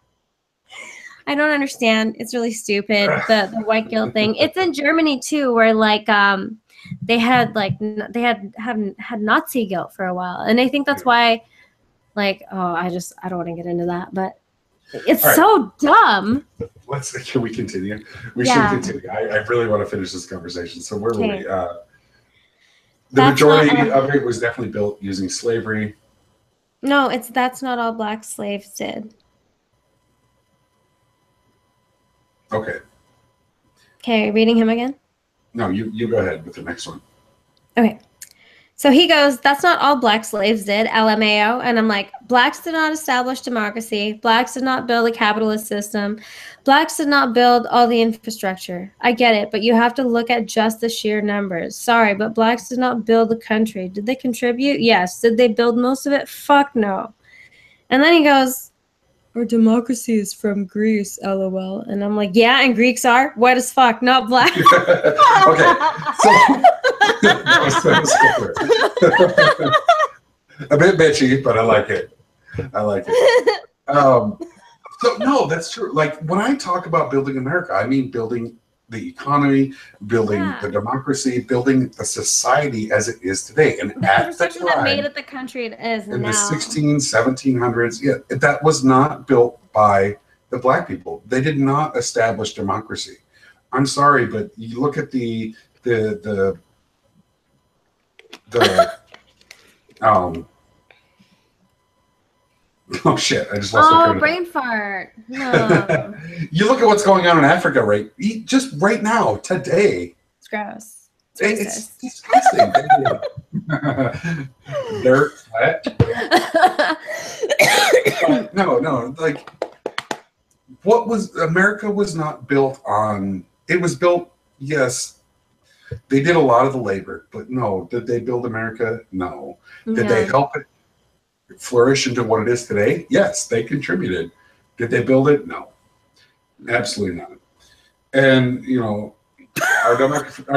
I don't understand. It's really stupid. The white guilt thing. It's in Germany too, where like they had Nazi guilt for a while, and I think that's why. Like, I don't want to get into that, but. It's so dumb. Can we continue? We should continue. I really want to finish this conversation. So where were we? The majority of it was definitely built using slavery. No, that's not all black slaves did. Okay. Okay, reading him again? No, you go ahead with the next one. Okay. So he goes, that's not all black slaves did, LMAO. And I'm like, blacks did not establish democracy. Blacks did not build a capitalist system. Blacks did not build all the infrastructure. I get it, but you have to look at just the sheer numbers. Sorry, but blacks did not build the country. Did they contribute? Yes. Did they build most of it? Fuck no. And then he goes, our democracy is from Greece, LOL. And I'm like, yeah, and Greeks are white as fuck, not black. Okay. So a bit bitchy, but I like it. So no, that's true. Like when I talk about building America, I mean building the economy, building the democracy, building the society as it is today. And at the time, that made it the country it is in now. the 1700s, that was not built by the black people. They did not establish democracy. I'm sorry, but you look at the oh shit, I just lost my train of brain fart. No. You look at what's going on in Africa just right now, today. It's gross. It's disgusting. Dirt, sweat. No, like America was not built on, it was built, yes, they did a lot of the labor, but no, did they build America? No. Did they help it flourish into what it is today? Yes, they contributed. Did they build it? No, absolutely not. And our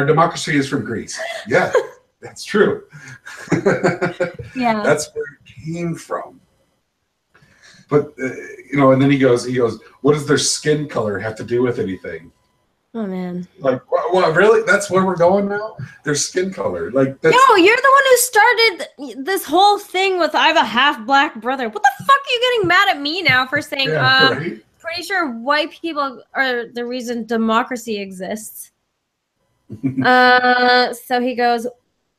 democracy is from Greece. Yeah, that's true. Yeah, that's where it came from. But and then he goes, what does their skin color have to do with anything? Oh man! Like, what? Really? That's where we're going now? Their skin color, like. That's, yo, you're the one who started this whole thing with I have a half black brother. What the fuck are you getting mad at me now for saying? Right? Pretty sure white people are the reason democracy exists. So he goes,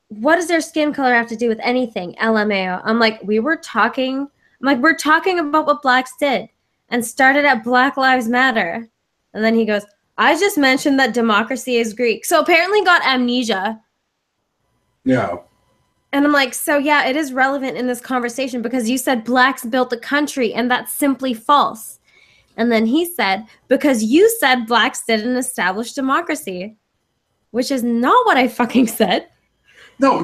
what does their skin color have to do with anything? LMAO. I'm like, we're talking about what blacks did and started at Black Lives Matter. And then he goes, I just mentioned that democracy is Greek. So apparently got amnesia. Yeah. And I'm like, so yeah, it is relevant in this conversation because you said blacks built the country and that's simply false. And then he said, because you said blacks didn't establish democracy, which is not what I fucking said. No.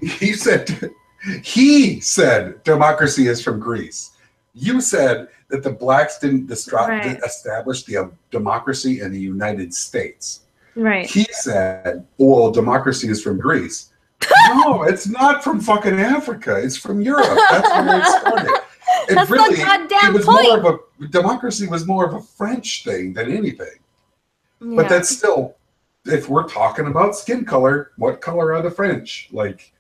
he said democracy is from Greece. You said that the blacks didn't establish the democracy in the United States. Right. He said, well, democracy is from Greece. No, it's not from fucking Africa. It's from Europe. That's where it started. That's really, the goddamn point. Democracy was more of a French thing than anything. Yeah. But that's still, if we're talking about skin color, what color are the French? Like,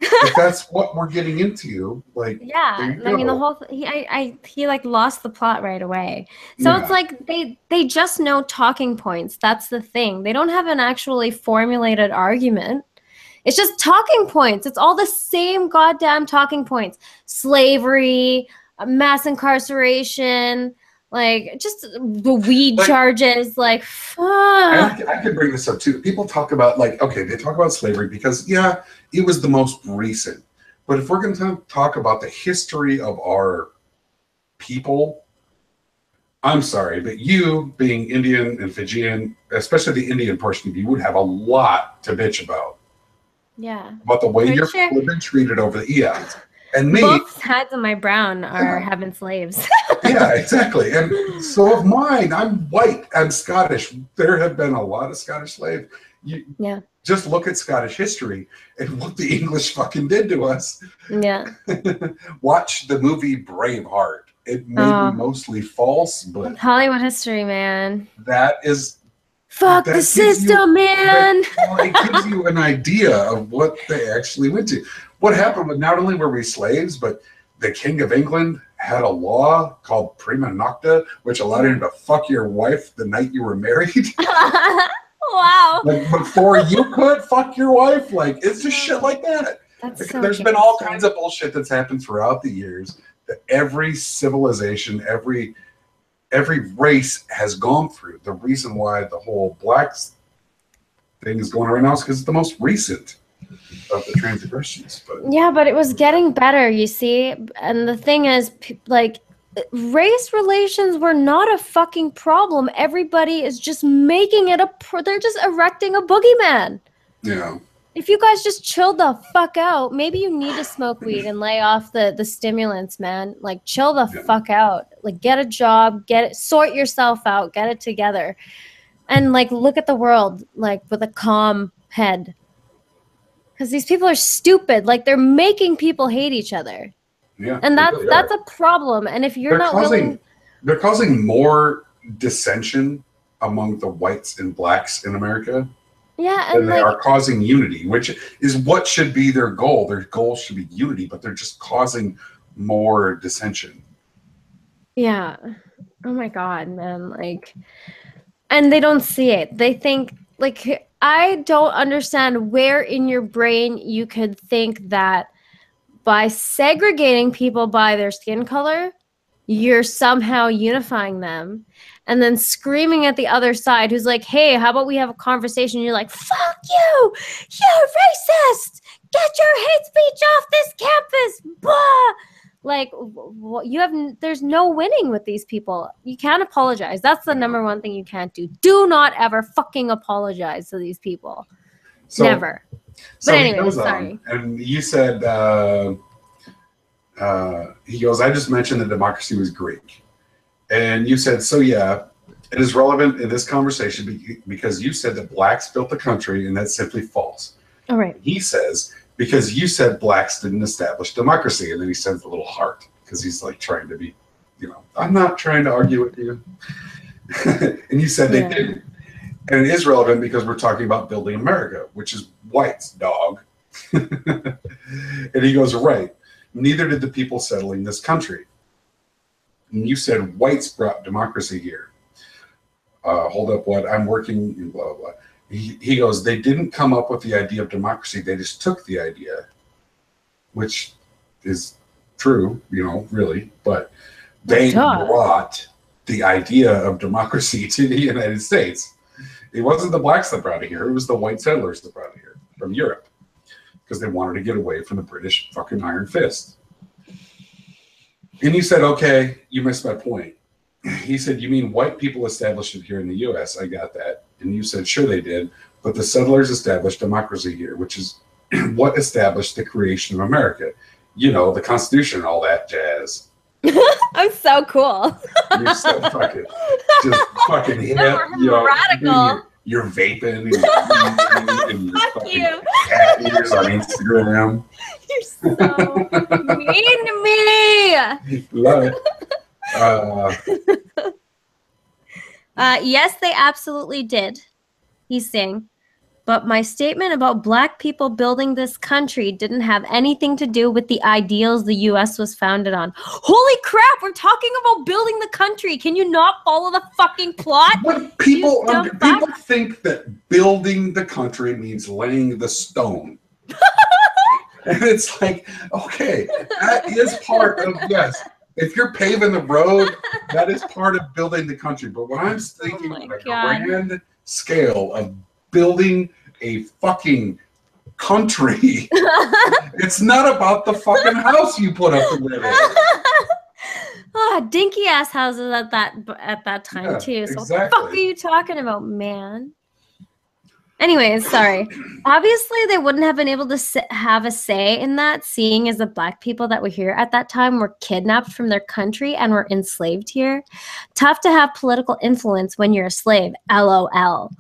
if that's what we're getting into, like, yeah, I mean, the whole he like lost the plot right away. So it's like they just know talking points. That's the thing. They don't have an actually formulated argument. It's just talking points. It's all the same goddamn talking points. Slavery, mass incarceration, like just the weed charges. Like, fuck. I could bring this up too. People talk about, like, okay, they talk about slavery because, yeah, it was the most recent. But if we're going to talk about the history of our people, I'm sorry, but you being Indian and Fijian, especially the Indian portion of you, would have a lot to bitch about. Yeah. About the way you've been treated over the eons. And me, both sides of my brown are having slaves. Yeah, exactly. And so of mine, I'm white, I'm Scottish. There have been a lot of Scottish slaves. Yeah. Just look at Scottish history and what the English fucking did to us. Yeah. Watch the movie Braveheart. It may be mostly false, but Hollywood history, man. That is fuck the system, man. It gives you an idea of what they actually went to. What happened was, not only were we slaves, but the King of England had a law called prima nocta, which allowed him to fuck your wife the night you were married. Wow. Like, before you could fuck your wife, like, it's just shit like that. There's been all kinds of bullshit that's happened throughout the years that every civilization, every race has gone through. The reason why the whole blacks thing is going on right now is because it's the most recent of the transgressions. But yeah, but it was getting better, you see. And the thing is, like, race relations were not a fucking problem. Everybody is just making it they're just erecting a boogeyman. Yeah. If you guys just chill the fuck out, maybe you need to smoke weed and lay off the stimulants, man. Like, chill the fuck out. Like, get a job, sort yourself out, get it together. And, like, look at the world, like, with a calm head. Because these people are stupid. Like, they're making people hate each other. Yeah. And that's a problem. And if you're they're causing more dissension among the whites and blacks in America. Yeah, and they are causing unity, which is what should be their goal. Their goal should be unity, but they're just causing more dissension. Yeah. Oh my God, man. Like, and they don't see it. They think, like, I don't understand where in your brain you could think that by segregating people by their skin color, you're somehow unifying them, and then screaming at the other side who's like, hey, how about we have a conversation? You're like, fuck you, you're racist, get your hate speech off this campus, blah. Like, there's no winning with these people. You can't apologize. That's the number one thing you can't do. Do not ever fucking apologize to these people. Never. But anyway, sorry. And you said, he goes, I just mentioned that democracy was Greek. And you said, so yeah, it is relevant in this conversation because you said that blacks built the country, and that's simply false. All right. He says, because you said blacks didn't establish democracy, and then he sends a little heart because he's like trying to be, I'm not trying to argue with you. And you said they didn't. And it is relevant because we're talking about building America, which is whites, dog. And he goes, right. Neither did the people settling this country. And you said whites brought democracy here. Hold up, what? I'm working, and blah, blah, blah. He goes, they didn't come up with the idea of democracy. They just took the idea, which is true, really. But they brought the idea of democracy to the United States. It wasn't the blacks that brought it here. It was the white settlers that brought it here from Europe because they wanted to get away from the British fucking iron fist. And you said, okay, you missed my point. He said, you mean white people established it here in the U.S.? I got that. And you said, sure they did. But the settlers established democracy here, which is what established the creation of America. You know, the Constitution and all that jazz. I'm so cool. You're so fucking, just fucking hip. Radical. You're vaping and you're Fuck fucking you. cat ears on Instagram. You're so mean to me. Love it. Yes, they absolutely did. He's saying, but my statement about black people building this country didn't have anything to do with the ideals the U.S. was founded on. Holy crap, we're talking about building the country. Can you not follow the fucking plot? But people think that building the country means laying the stone. And it's like, okay, that is part of, yes, if you're paving the road, that is part of building the country. But when I'm thinking on a grand scale of building a fucking country, it's not about the fucking house you put up to live in. Oh, dinky ass houses at that time too. So what the fuck are you talking about, man? Anyways, sorry. Obviously, they wouldn't have been able to have a say in that, seeing as the black people that were here at that time were kidnapped from their country and were enslaved here. Tough to have political influence when you're a slave, LOL.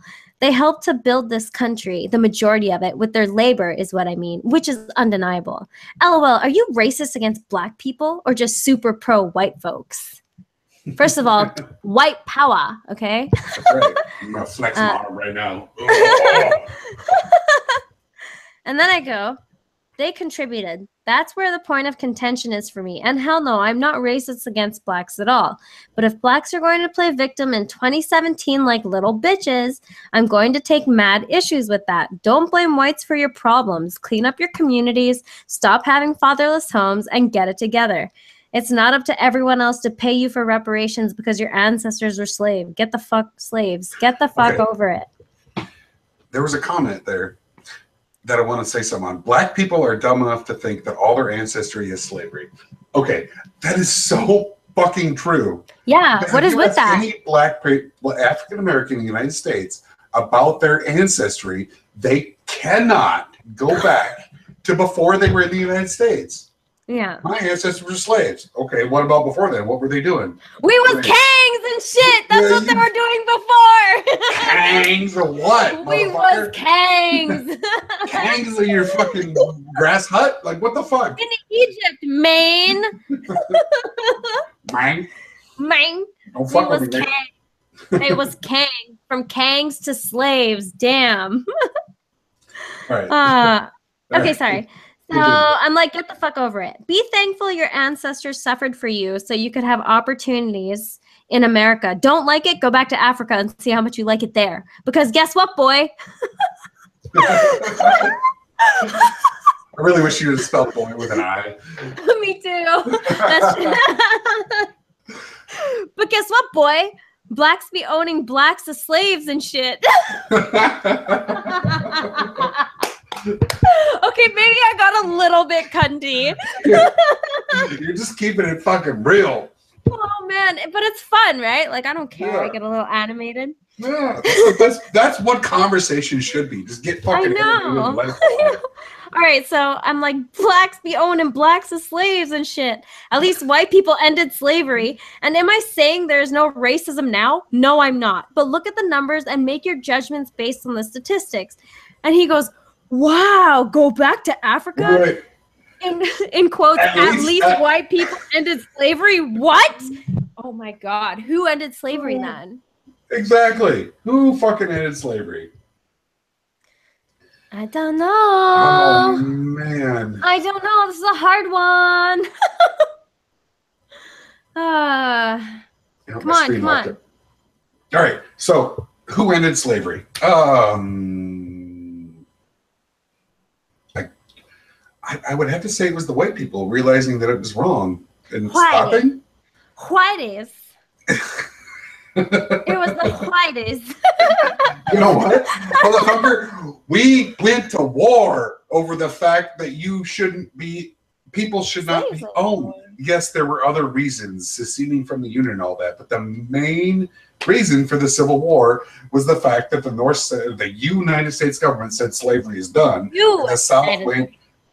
They helped to build this country, the majority of it, with their labor is what I mean, which is undeniable. LOL, are you racist against black people or just super pro-white folks? First of all, white power, okay? That's right. I'm going to flex my arm right now. And then I go, they contributed. That's where the point of contention is for me. And hell no, I'm not racist against blacks at all. But if blacks are going to play victim in 2017 like little bitches, I'm going to take mad issues with that. Don't blame whites for your problems. Clean up your communities, stop having fatherless homes, and get it together. It's not up to everyone else to pay you for reparations because your ancestors were slaves. Get the fuck slaves. Get the fuck over it. There was a comment there that I want to say something on. Black people are dumb enough to think that all their ancestry is slavery. Okay, that is so fucking true. Yeah, what is with that? Any black African American in the United States about their ancestry, they cannot go back to before they were in the United States. Yeah. My ancestors were slaves. Okay, what about before then? What were they doing? We was kangs and shit. That's what they were doing before. Kangs or what? We was kangs. Kangs are your fucking grass hut? Like, what the fuck? In Egypt, Maine. Maine? Maine. Don't fuck was with me. It was kang. From kangs to slaves. Damn. All right. Okay, sorry. So I'm like, get the fuck over it. Be thankful your ancestors suffered for you so you could have opportunities in America. Don't like it? Go back to Africa and see how much you like it there. Because guess what, boy? I really wish you had spelled boy with an I. Me too. But guess what, boy? Blacks be owning blacks as slaves and shit. Okay, maybe I got a little bit cunty. You're just keeping it fucking real. Oh man, but it's fun, right? Like I don't care. Yeah. I get a little animated. Yeah, that's what conversation should be. Just get fucking. I know. All right, so I'm like, blacks be owning blacks as slaves and shit. At least white people ended slavery. And am I saying there's no racism now? No, I'm not. But look at the numbers and make your judgments based on the statistics. And he goes, wow, go back to Africa? Right. In quotes, at least white people ended slavery? What? Oh my God. Who ended slavery then? Exactly. Who fucking ended slavery? I don't know. Oh, man. I don't know. This is a hard one. Come on. All right. So, who ended slavery? I would have to say it was the white people realizing that it was wrong and stopping. Whiteys. It was the whiteys. You know what, motherfucker? We went to war over the fact that people should not be owned. yes, there were other reasons, seceding from the Union and all that, but the main reason for the Civil War was the fact that the United States government said slavery is done. And the South went,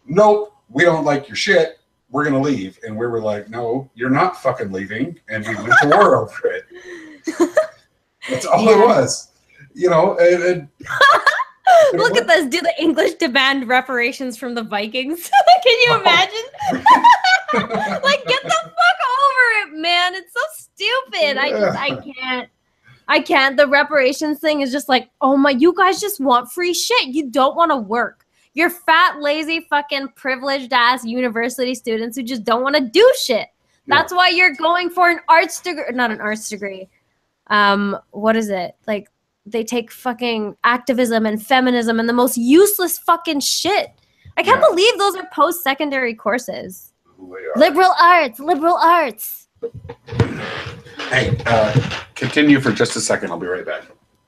nope, we don't like your shit. We're going to leave. And we were like, no, you're not fucking leaving. And we went to war over it. That's all it was. You know, look at this. Do the English demand reparations from the Vikings? Can you imagine? Like, get the fuck over it, man. It's so stupid. Yeah. I can't. The reparations thing is just like, oh my, you guys just want free shit. You don't want to work. You're fat, lazy, fucking privileged ass university students who just don't want to do shit. That's why you're going for an arts degree, not an arts degree. What is it? Like, they take fucking activism and feminism and the most useless fucking shit. I can't believe those are post-secondary courses. Liberal arts. Hey, continue for just a second. I'll be right back.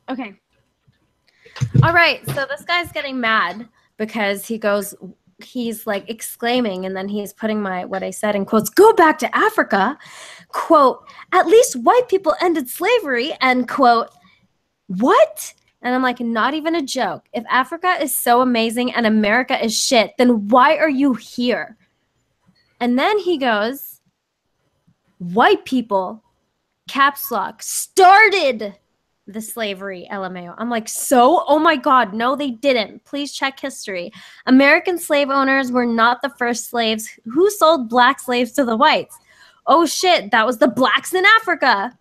Okay. All right. So this guy's getting mad because he's like exclaiming, and then he's putting what I said in quotes, go back to Africa, quote, at least white people ended slavery, end quote. What? And I'm like, not even a joke. If Africa is so amazing and America is shit, then why are you here? And then he goes, white people, caps lock, started the slavery, LMAO. I'm like, so? Oh my God, no, they didn't. Please check history. American slave owners were not the first slaves. Who sold black slaves to the whites? Oh shit, that was the blacks in Africa.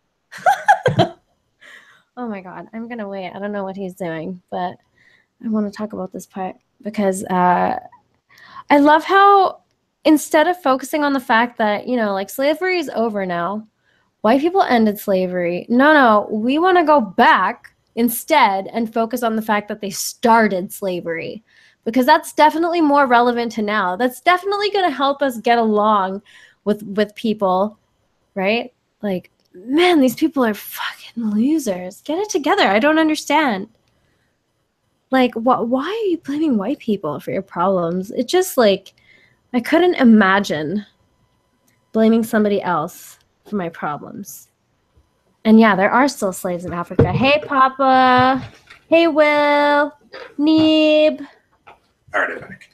Oh my God, I'm gonna wait. I don't know what he's doing, but I want to talk about this part because I love how instead of focusing on the fact that, you know, like slavery is over now, white people ended slavery. No, we want to go back instead and focus on the fact that they started slavery, because that's definitely more relevant to now. That's definitely going to help us get along with people, right? Like, man, these people are fucking losers. Get it together. I don't understand. Like, why are you blaming white people for your problems? It just, like, I couldn't imagine blaming somebody else for my problems. And yeah, there are still slaves in Africa. Hey, Papa. Hey, Will. Neeb. All right, I'm back.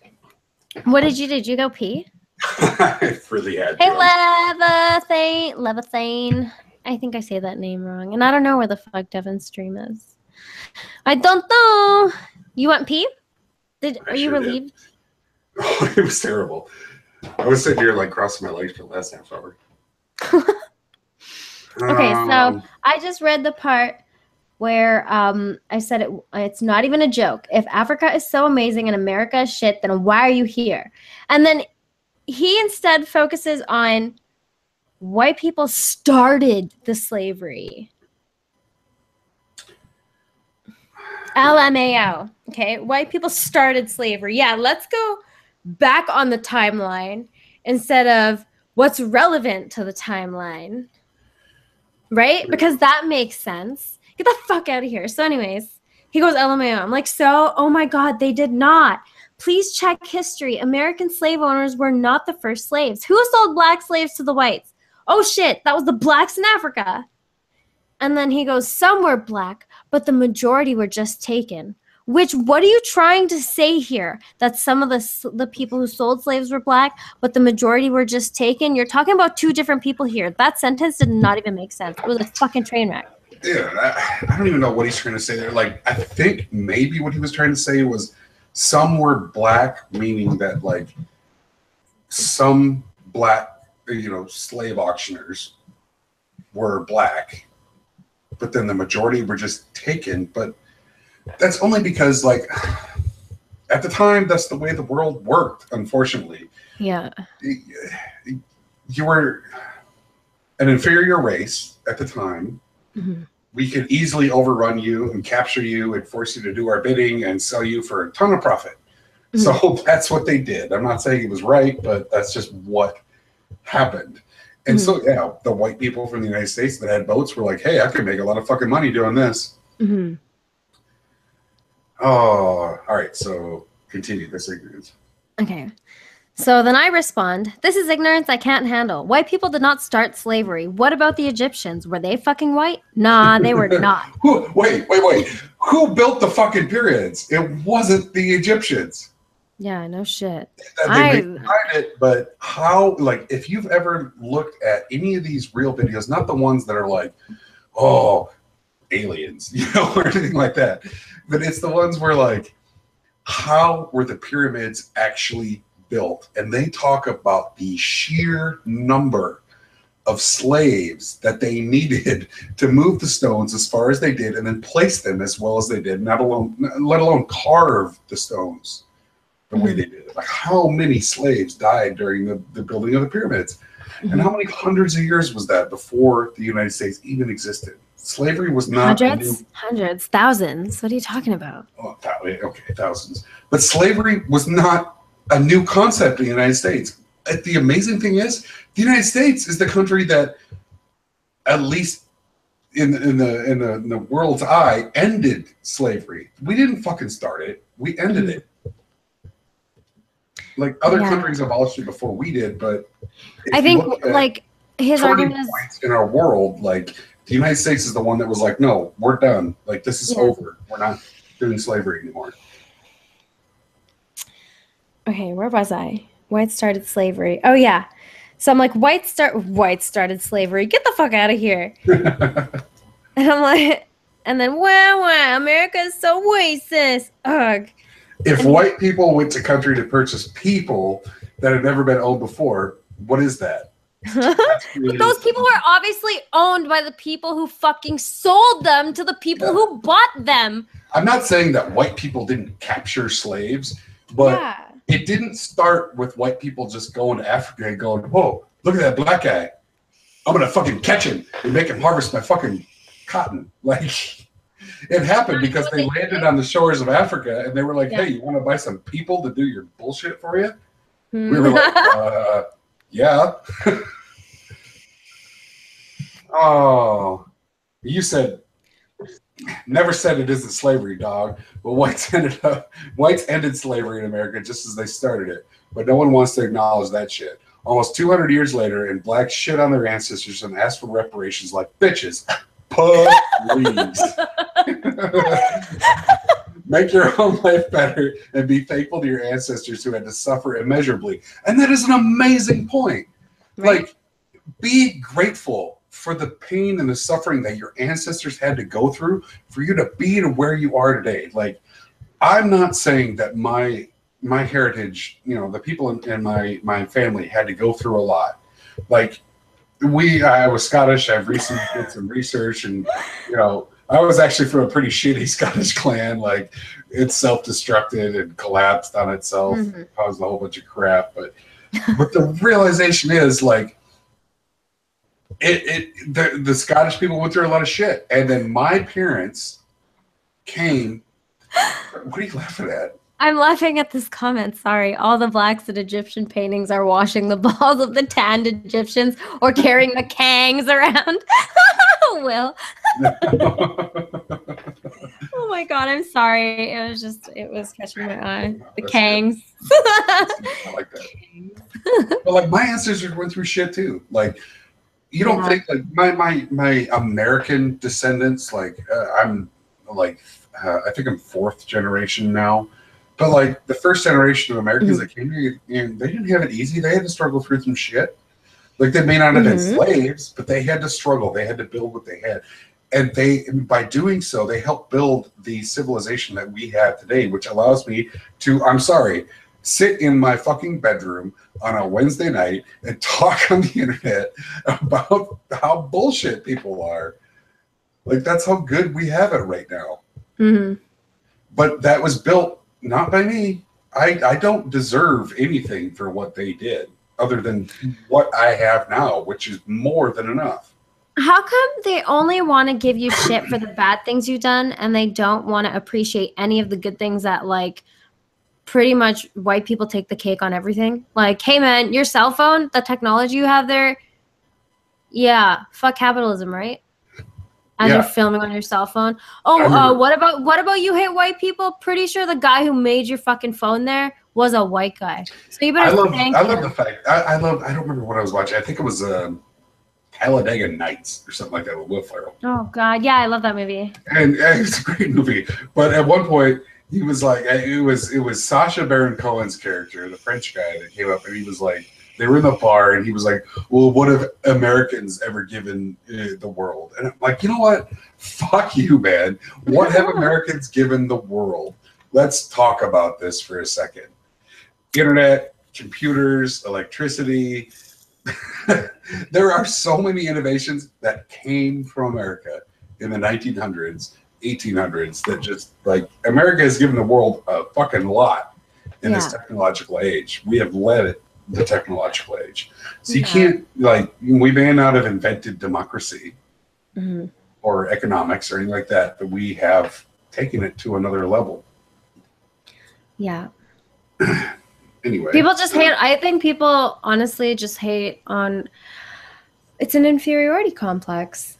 What did you do? Did you go pee? I really had to. Hey, Levathane. I think I say that name wrong. And I don't know where the fuck Devin's stream is. I don't know. You went pee? Are you relieved? Oh, it was terrible. I was sitting here like crossing my legs for the last half hour. Okay, so I just read the part where I said it's not even a joke. If Africa is so amazing and America is shit, then why are you here? And then he instead focuses on white people started the slavery. LMAO. Okay, white people started slavery. Yeah, let's go back on the timeline instead of what's relevant to the timeline. Right? Because that makes sense. Get the fuck out of here. So anyways, he goes LMAO. I'm like, so, oh my God, they did not. Please check history. American slave owners were not the first slaves. Who sold black slaves to the whites? Oh shit, that was the blacks in Africa. And then he goes, some were black, but the majority were just taken. Which, what are you trying to say here? That some of the people who sold slaves were black, but the majority were just taken? You're talking about two different people here. That sentence did not even make sense. It was a fucking train wreck. Yeah, I don't even know what he's trying to say there. Like, I think maybe what he was trying to say was some were black, meaning that, like, some black, slave auctioners were black, but then the majority were just taken. But that's only because, like, at the time, that's the way the world worked, unfortunately. Yeah. You were an inferior race at the time. Mm-hmm. We could easily overrun you and capture you and force you to do our bidding and sell you for a ton of profit. Mm-hmm. So that's what they did. I'm not saying it was right, but that's just what happened. And so, yeah, the white people from the United States that had boats were like, hey, I could make a lot of fucking money doing this. Mm-hmm. Oh, all right. So continue this ignorance. Okay. So then I respond, this is ignorance I can't handle. White people did not start slavery. What about the Egyptians? Were they fucking white? Nah, they were not. Wait. Who built the fucking pyramids? It wasn't the Egyptians. Yeah, no shit. They may find it, but how, like, if you've ever looked at any of these real videos, not the ones that are like, oh, aliens, you know, or anything like that, but it's the ones where, like, how were the pyramids actually built? And they talk about the sheer number of slaves that they needed to move the stones as far as they did and then place them as well as they did, let alone carve the stones the way they did. Like, how many slaves died during the building of the pyramids? And how many hundreds of years was that before the United States even existed? Slavery was not hundreds, thousands. What are you talking about? Oh, okay, thousands. But slavery was not a new concept in the United States. The amazing thing is, the United States is the country that, at least in the world's eye, ended slavery. We didn't fucking start it. We ended it. Like, other countries abolished it before we did, but I think, like, his argument is, in our world, like, the United States is the one that was like, no, we're done. Like, this is over. We're not doing slavery anymore. Okay, where was I? Whites started slavery. Oh, yeah. So I'm like, whites started slavery. Get the fuck out of here. And I'm like, and then, wow, America is so racist. Ugh. If white people went to country to purchase people that had never been owned before, what is that? But those people were obviously owned by the people who fucking sold them to the people who bought them. I'm not saying that white people didn't capture slaves, but it didn't start with white people just going to Africa and going, whoa, look at that black guy. I'm going to fucking catch him and make him harvest my fucking cotton. Like, it happened because they landed on the shores of Africa and they were like, hey, you want to buy some people to do your bullshit for you? We were like, yeah. Oh, you said, never said it isn't slavery, dog. But whites ended slavery in America just as they started it. But no one wants to acknowledge that shit. Almost 200 years later, and blacks shit on their ancestors and ask for reparations like bitches. Please. Make your own life better and be thankful to your ancestors who had to suffer immeasurably. And that is an amazing point. Right. Like, be grateful for the pain and the suffering that your ancestors had to go through for you to be to where you are today. Like, I'm not saying that my heritage, you know, the people in my family had to go through a lot. Like, I was Scottish. I've recently did some research, and, you know, I was actually from a pretty shitty Scottish clan. Like, it self-destructed and collapsed on itself, caused a whole bunch of crap. But the realization is, like, the Scottish people went through a lot of shit, and then my parents came. What are you laughing at? I'm laughing at this comment. Sorry. All the blacks in Egyptian paintings are washing the balls of the tanned Egyptians or carrying the kangs around. Will. Oh my God, I'm sorry. It was catching my eye. The kangs. I like that. But, like, my ancestors went through shit too. Like, you don't think, like, my American descendants, like, I'm like, I think I'm 4th generation now. But, like, the first generation of Americans that came here, and they didn't have it easy. They had to struggle through some shit. Like, they may not have been slaves, but they had to struggle. They had to build what they had. And by doing so, they helped build the civilization that we have today, which allows me to, I'm sorry, sit in my fucking bedroom on a Wednesday night and talk on the internet about how bullshit people are. Like, that's how good we have it right now. But that was built not by me. I don't deserve anything for what they did other than what I have now, which is more than enough. How come they only want to give you shit for the bad things you've done, and they don't want to appreciate any of the good things that, like, pretty much white people take the cake on everything? Like, hey man, your cell phone, the technology you have there, yeah, fuck capitalism, right? And you're filming on your cell phone. Oh, what about you hate white people? Pretty sure the guy who made your fucking phone there was a white guy. So you I better love thank I love him. the fact I love I don't remember what I was watching. I think it was Talladega Nights or something like that with Will Ferrell. Oh God, yeah, I love that movie. And it's a great movie. But at one point he was like it was Sacha Baron Cohen's character, the French guy that came up, and he was like they were in the bar and he was like, well, what have Americans ever given the world? And I'm like, you know what? Fuck you, man. What have Americans given the world? Let's talk about this for a second. Internet, computers, electricity. There are so many innovations that came from America in the 1900s, 1800s that just like America has given the world a fucking lot in this technological age. We have led the technological age. So you can't, like, we may not have invented democracy or economics or anything like that, but we have taken it to another level. Yeah. Anyway, People just hate. I think people honestly just hate on. It's an inferiority complex.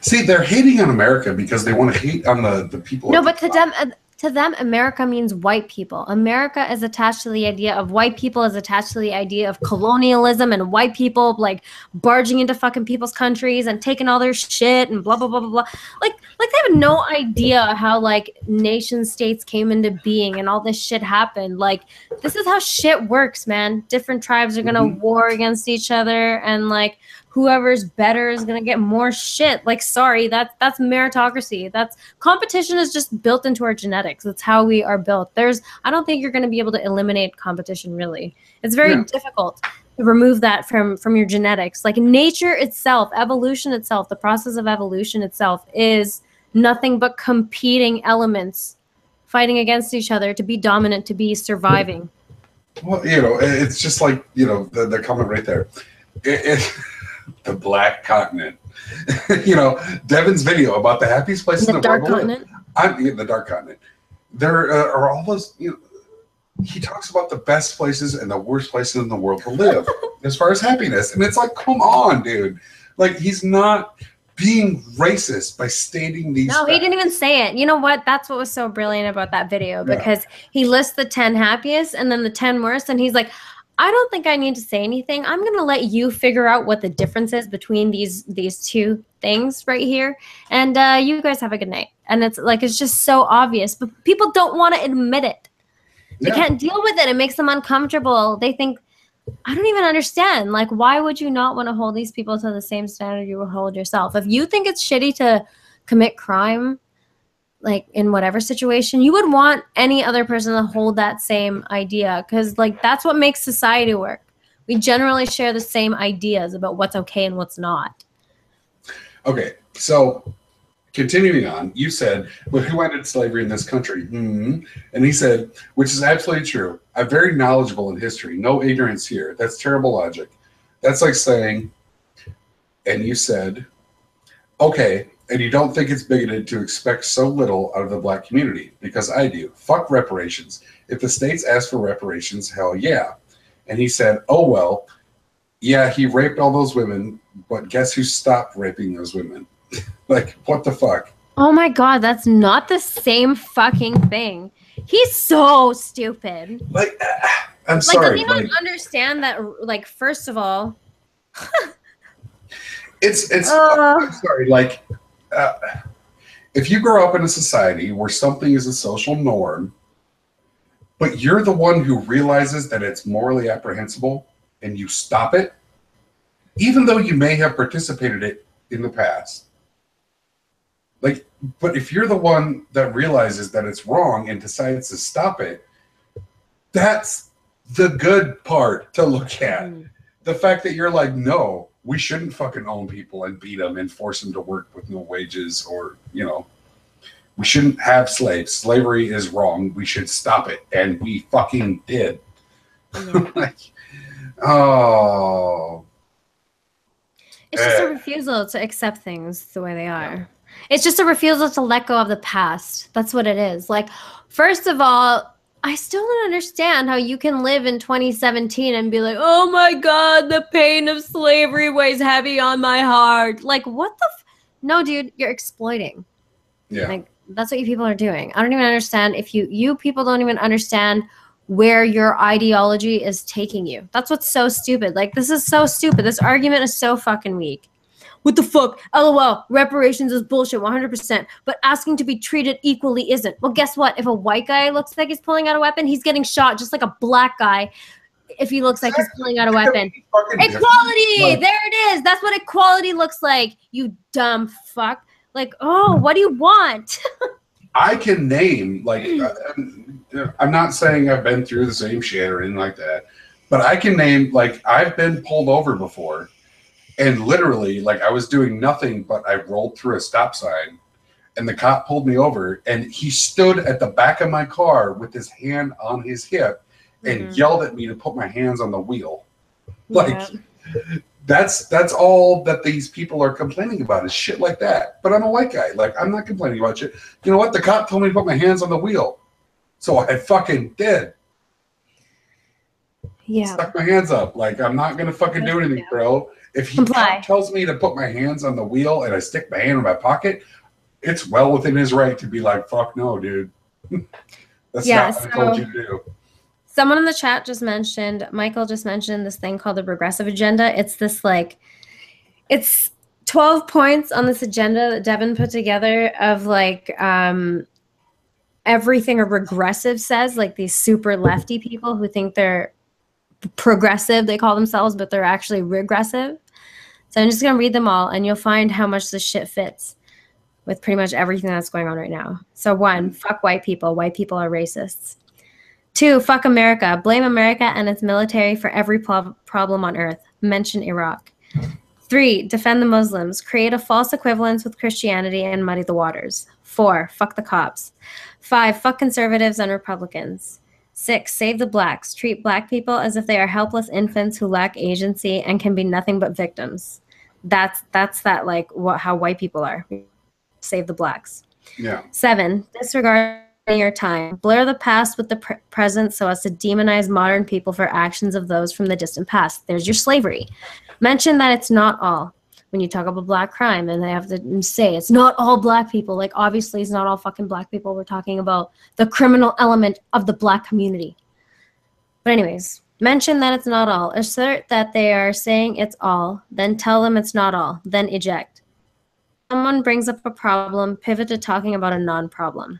see, they're hating on America because they want to hate on the people. No, but to them, America means white people. America is attached to the idea of white people, is attached to the idea of colonialism and white people like barging into fucking people's countries and taking all their shit and blah blah blah blah blah. Like they have no idea how like nation states came into being and all this shit happened. Like this is how shit works, man. Different tribes are gonna war against each other, and like whoever's better is gonna get more shit. Like, sorry, that's meritocracy. That's competition is just built into our genetics. That's how we are built. I don't think you're gonna be able to eliminate competition. Really, it's very difficult to remove that from your genetics. Like nature itself, evolution itself, the process of evolution itself is nothing but competing elements fighting against each other to be dominant, to be surviving. Well, it's just like the comment right there. The black continent. Devin's video about the happiest place in the dark world. Continent. I'm in the dark continent. There are all those. He talks about the best places and the worst places in the world to live as far as happiness, and it's like, come on, dude. Like he's not being racist by stating these. No, he didn't even say it. You know what? That's what was so brilliant about that video because he lists the 10 happiest and then the 10 worst, and he's like, I don't think I need to say anything. I'm going to let you figure out what the difference is between these two things right here. And you guys have a good night. And it's like, it's just so obvious, but people don't want to admit it. They can't deal with it. It makes them uncomfortable. They think, I don't even understand. Like, why would you not want to hold these people to the same standard you will hold yourself? If you think it's shitty to commit crime, like in whatever situation, you would want any other person to hold that same idea because like that's what makes society work. We generally share the same ideas about what's okay and what's not. Okay, so continuing on, you said, but who ended slavery in this country? And he said, which is absolutely true. I'm very knowledgeable in history. No ignorance here. That's terrible logic. That's like saying, and you said, okay, and you don't think it's bigoted to expect so little out of the black community, because I do. Fuck reparations. If the states ask for reparations, hell yeah. And he said, oh, well, yeah, he raped all those women, but guess who stopped raping those women? Like, what the fuck? Oh my God, that's not the same fucking thing. He's so stupid. Like, I'm sorry. Does he not understand that, like, first of all... I'm sorry, like... if you grow up in a society where something is a social norm, but you're the one who realizes that it's morally apprehensible and you stop it, even though you may have participated it in the past, like, but if you're the one that realizes that it's wrong and decides to stop it, that's the good part to look at. The fact that you're like, no, we shouldn't fucking own people and beat them and force them to work with no wages, or, we shouldn't have slaves. Slavery is wrong. We should stop it. And we fucking did. Like, oh. It's just a refusal to accept things the way they are. It's just a refusal to let go of the past. That's what it is. Like, first of all, I still don't understand how you can live in 2017 and be like, oh my God, the pain of slavery weighs heavy on my heart. Like, what the no, dude, you're exploiting. Yeah. Like, that's what you people are doing. I don't even understand if you people don't even understand where your ideology is taking you. That's what's so stupid. Like, this is so stupid. This argument is so fucking weak. What the fuck? LOL. Reparations is bullshit 100%, but asking to be treated equally isn't. Well, guess what? If a white guy looks like he's pulling out a weapon, he's getting shot just like a black guy if he looks like he's pulling out a weapon. Equality! There it is. That's what equality looks like, you dumb fuck. Like, oh, what do you want? I can name, like, I'm not saying I've been through the same shit or anything like that, but I can name, like, I've been pulled over before. And literally, like, I was doing nothing, but I rolled through a stop sign, and the cop pulled me over, and he stood at the back of my car with his hand on his hip and yelled at me to put my hands on the wheel. Like, that's all that these people are complaining about is shit like that. But I'm a white guy. Like, I'm not complaining about shit. You know what? The cop told me to put my hands on the wheel. So I fucking did. Yeah. Stuck my hands up. Like, I'm not going to fucking do anything, bro. If he tells me to put my hands on the wheel and I stick my hand in my pocket, it's well within his right to be like, fuck no, dude. That's not what I told you to do. Someone in the chat just mentioned, Michael just mentioned this thing called the progressive agenda. It's this, like, it's 12 points on this agenda that Devin put together of, like, everything a regressive says, like these super lefty people who think they're progressive, they call themselves, but they're actually regressive. So I'm just going to read them all, and you'll find how much this shit fits with pretty much everything that's going on right now. So 1, fuck white people. White people are racists. 2, fuck America. Blame America and its military for every problem on earth. Mention Iraq. 3, defend the Muslims. Create a false equivalence with Christianity and muddy the waters. 4, fuck the cops. 5, fuck conservatives and Republicans. 6, save the blacks. Treat black people as if they are helpless infants who lack agency and can be nothing but victims. That's that, like, how white people are. Save the blacks. Yeah. 7, disregard your time. Blur the past with the present so as to demonize modern people for actions of those from the distant past. There's your slavery. Mention that it's not all. When you talk about black crime, and they have to say it's not all black people. Like, obviously it's not all fucking black people. We're talking about the criminal element of the black community. But anyways, mention that it's not all. Assert that they are saying it's all. Then tell them it's not all. Then eject. Someone brings up a problem, pivot to talking about a non-problem.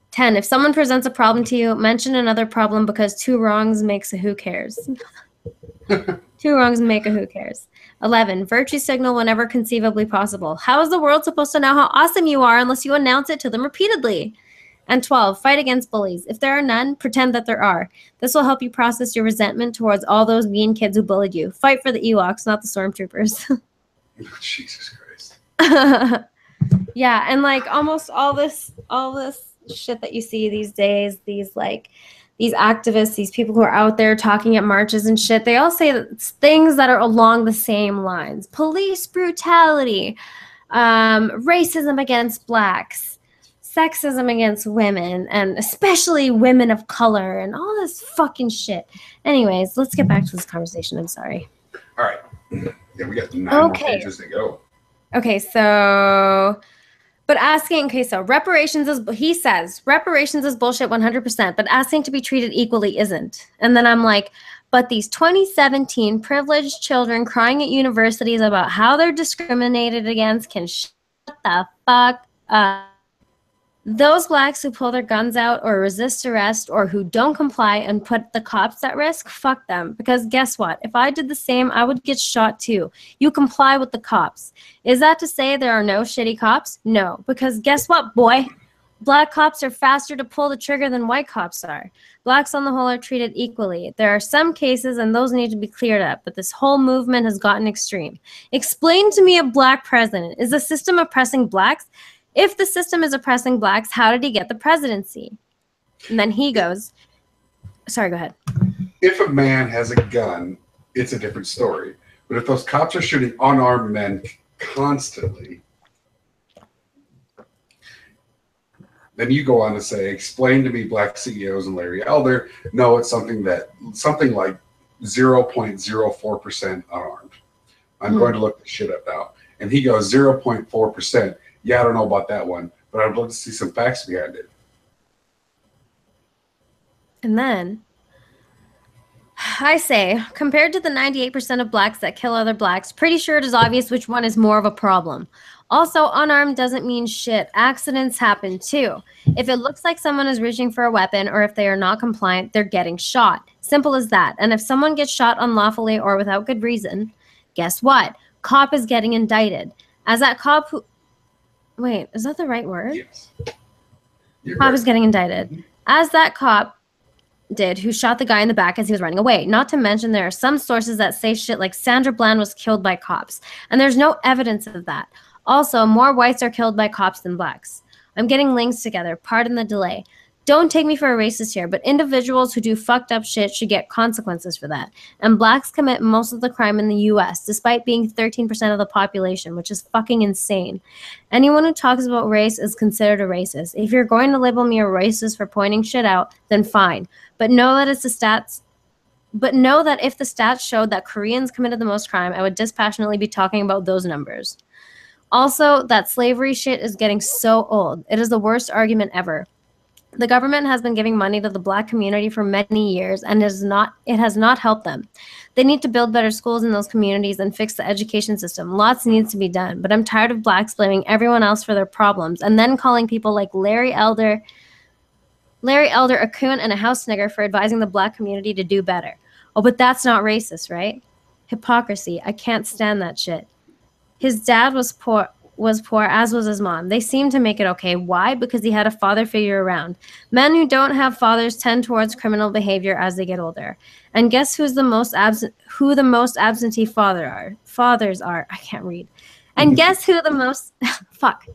10, if someone presents a problem to you, mention another problem because 2 wrongs makes a who cares. 2 wrongs make a who cares. 11, virtue signal whenever conceivably possible. How is the world supposed to know how awesome you are unless you announce it to them repeatedly? And 12, fight against bullies. If there are none, pretend that there are. This will help you process your resentment towards all those mean kids who bullied you. Fight for the Ewoks, not the stormtroopers. Jesus Christ. Yeah, and, like, almost all this shit that you see these days, these activists, these people who are out there talking at marches and shit, they all say things that are along the same lines. Police brutality, racism against blacks, sexism against women, and especially women of color, and all this fucking shit. Anyways, let's get back to this conversation. I'm sorry. All right. Yeah, we got 9 more pages to go. Okay, so... But asking, okay, so reparations is, he says, reparations is bullshit 100%, but asking to be treated equally isn't. And then I'm like, but these 2017 privileged children crying at universities about how they're discriminated against can shut the fuck up. Those blacks who pull their guns out or resist arrest or who don't comply and put the cops at risk, fuck them. Because guess what? If I did the same, I would get shot too. You comply with the cops. Is that to say there are no shitty cops? No. Because guess what, boy? Black cops are faster to pull the trigger than white cops are. Blacks on the whole are treated equally. There are some cases and those need to be cleared up, but this whole movement has gotten extreme. Explain to me a black president. Is the system oppressing blacks? If the system is oppressing blacks, how did he get the presidency? And then he goes, sorry, go ahead. If a man has a gun, it's a different story. But if those cops are shooting unarmed men constantly, then you go on to say, explain to me black CEOs and Larry Elder. No, it's something like 0.04% unarmed. I'm going to look this shit up now. And he goes 0.4%. Yeah, I don't know about that one, but I'd love to see some facts behind it. And then I say, compared to the 98% of blacks that kill other blacks, pretty sure it is obvious which one is more of a problem. Also, unarmed doesn't mean shit. Accidents happen too. If it looks like someone is reaching for a weapon or if they are not compliant, they're getting shot. Simple as that. And if someone gets shot unlawfully or without good reason, guess what? Cop is getting indicted. As that cop who... Wait, is that the right word? Yes. Cop is getting indicted. As that cop did who shot the guy in the back as he was running away. Not to mention there are some sources that say shit like Sandra Bland was killed by cops, and there's no evidence of that. Also, more whites are killed by cops than blacks. I'm getting links together. Pardon the delay. Don't take me for a racist here, but individuals who do fucked up shit should get consequences for that. And blacks commit most of the crime in the US, despite being 13% of the population, which is fucking insane. Anyone who talks about race is considered a racist. If you're going to label me a racist for pointing shit out, then fine. But know that if the stats showed that Koreans committed the most crime, I would dispassionately be talking about those numbers. Also, that slavery shit is getting so old. It is the worst argument ever. The government has been giving money to the black community for many years, and it has not helped them. They need to build better schools in those communities and fix the education system. Lots needs to be done, but I'm tired of blacks blaming everyone else for their problems and then calling people like Larry Elder a coon and a house nigger for advising the black community to do better. Oh, but that's not racist, right? Hypocrisy. I can't stand that shit. His dad was poor, as was his mom. They seem to make it okay. Why? Because he had a father figure around. Men who don't have fathers tend towards criminal behavior as they get older. And guess who the most absentee fathers are? I can't read. And guess who the most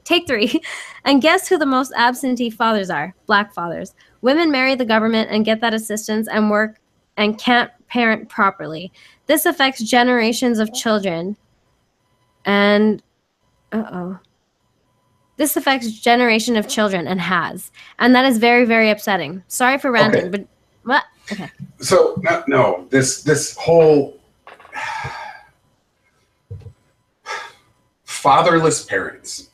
take 3. And guess who the most absentee fathers are? Black fathers. Women marry the government and get that assistance and work and can't parent properly. This affects generations of children. And this affects generation of children and has. And that is very, very upsetting. Sorry for ranting, but what? Okay. So no, this whole fatherless parents.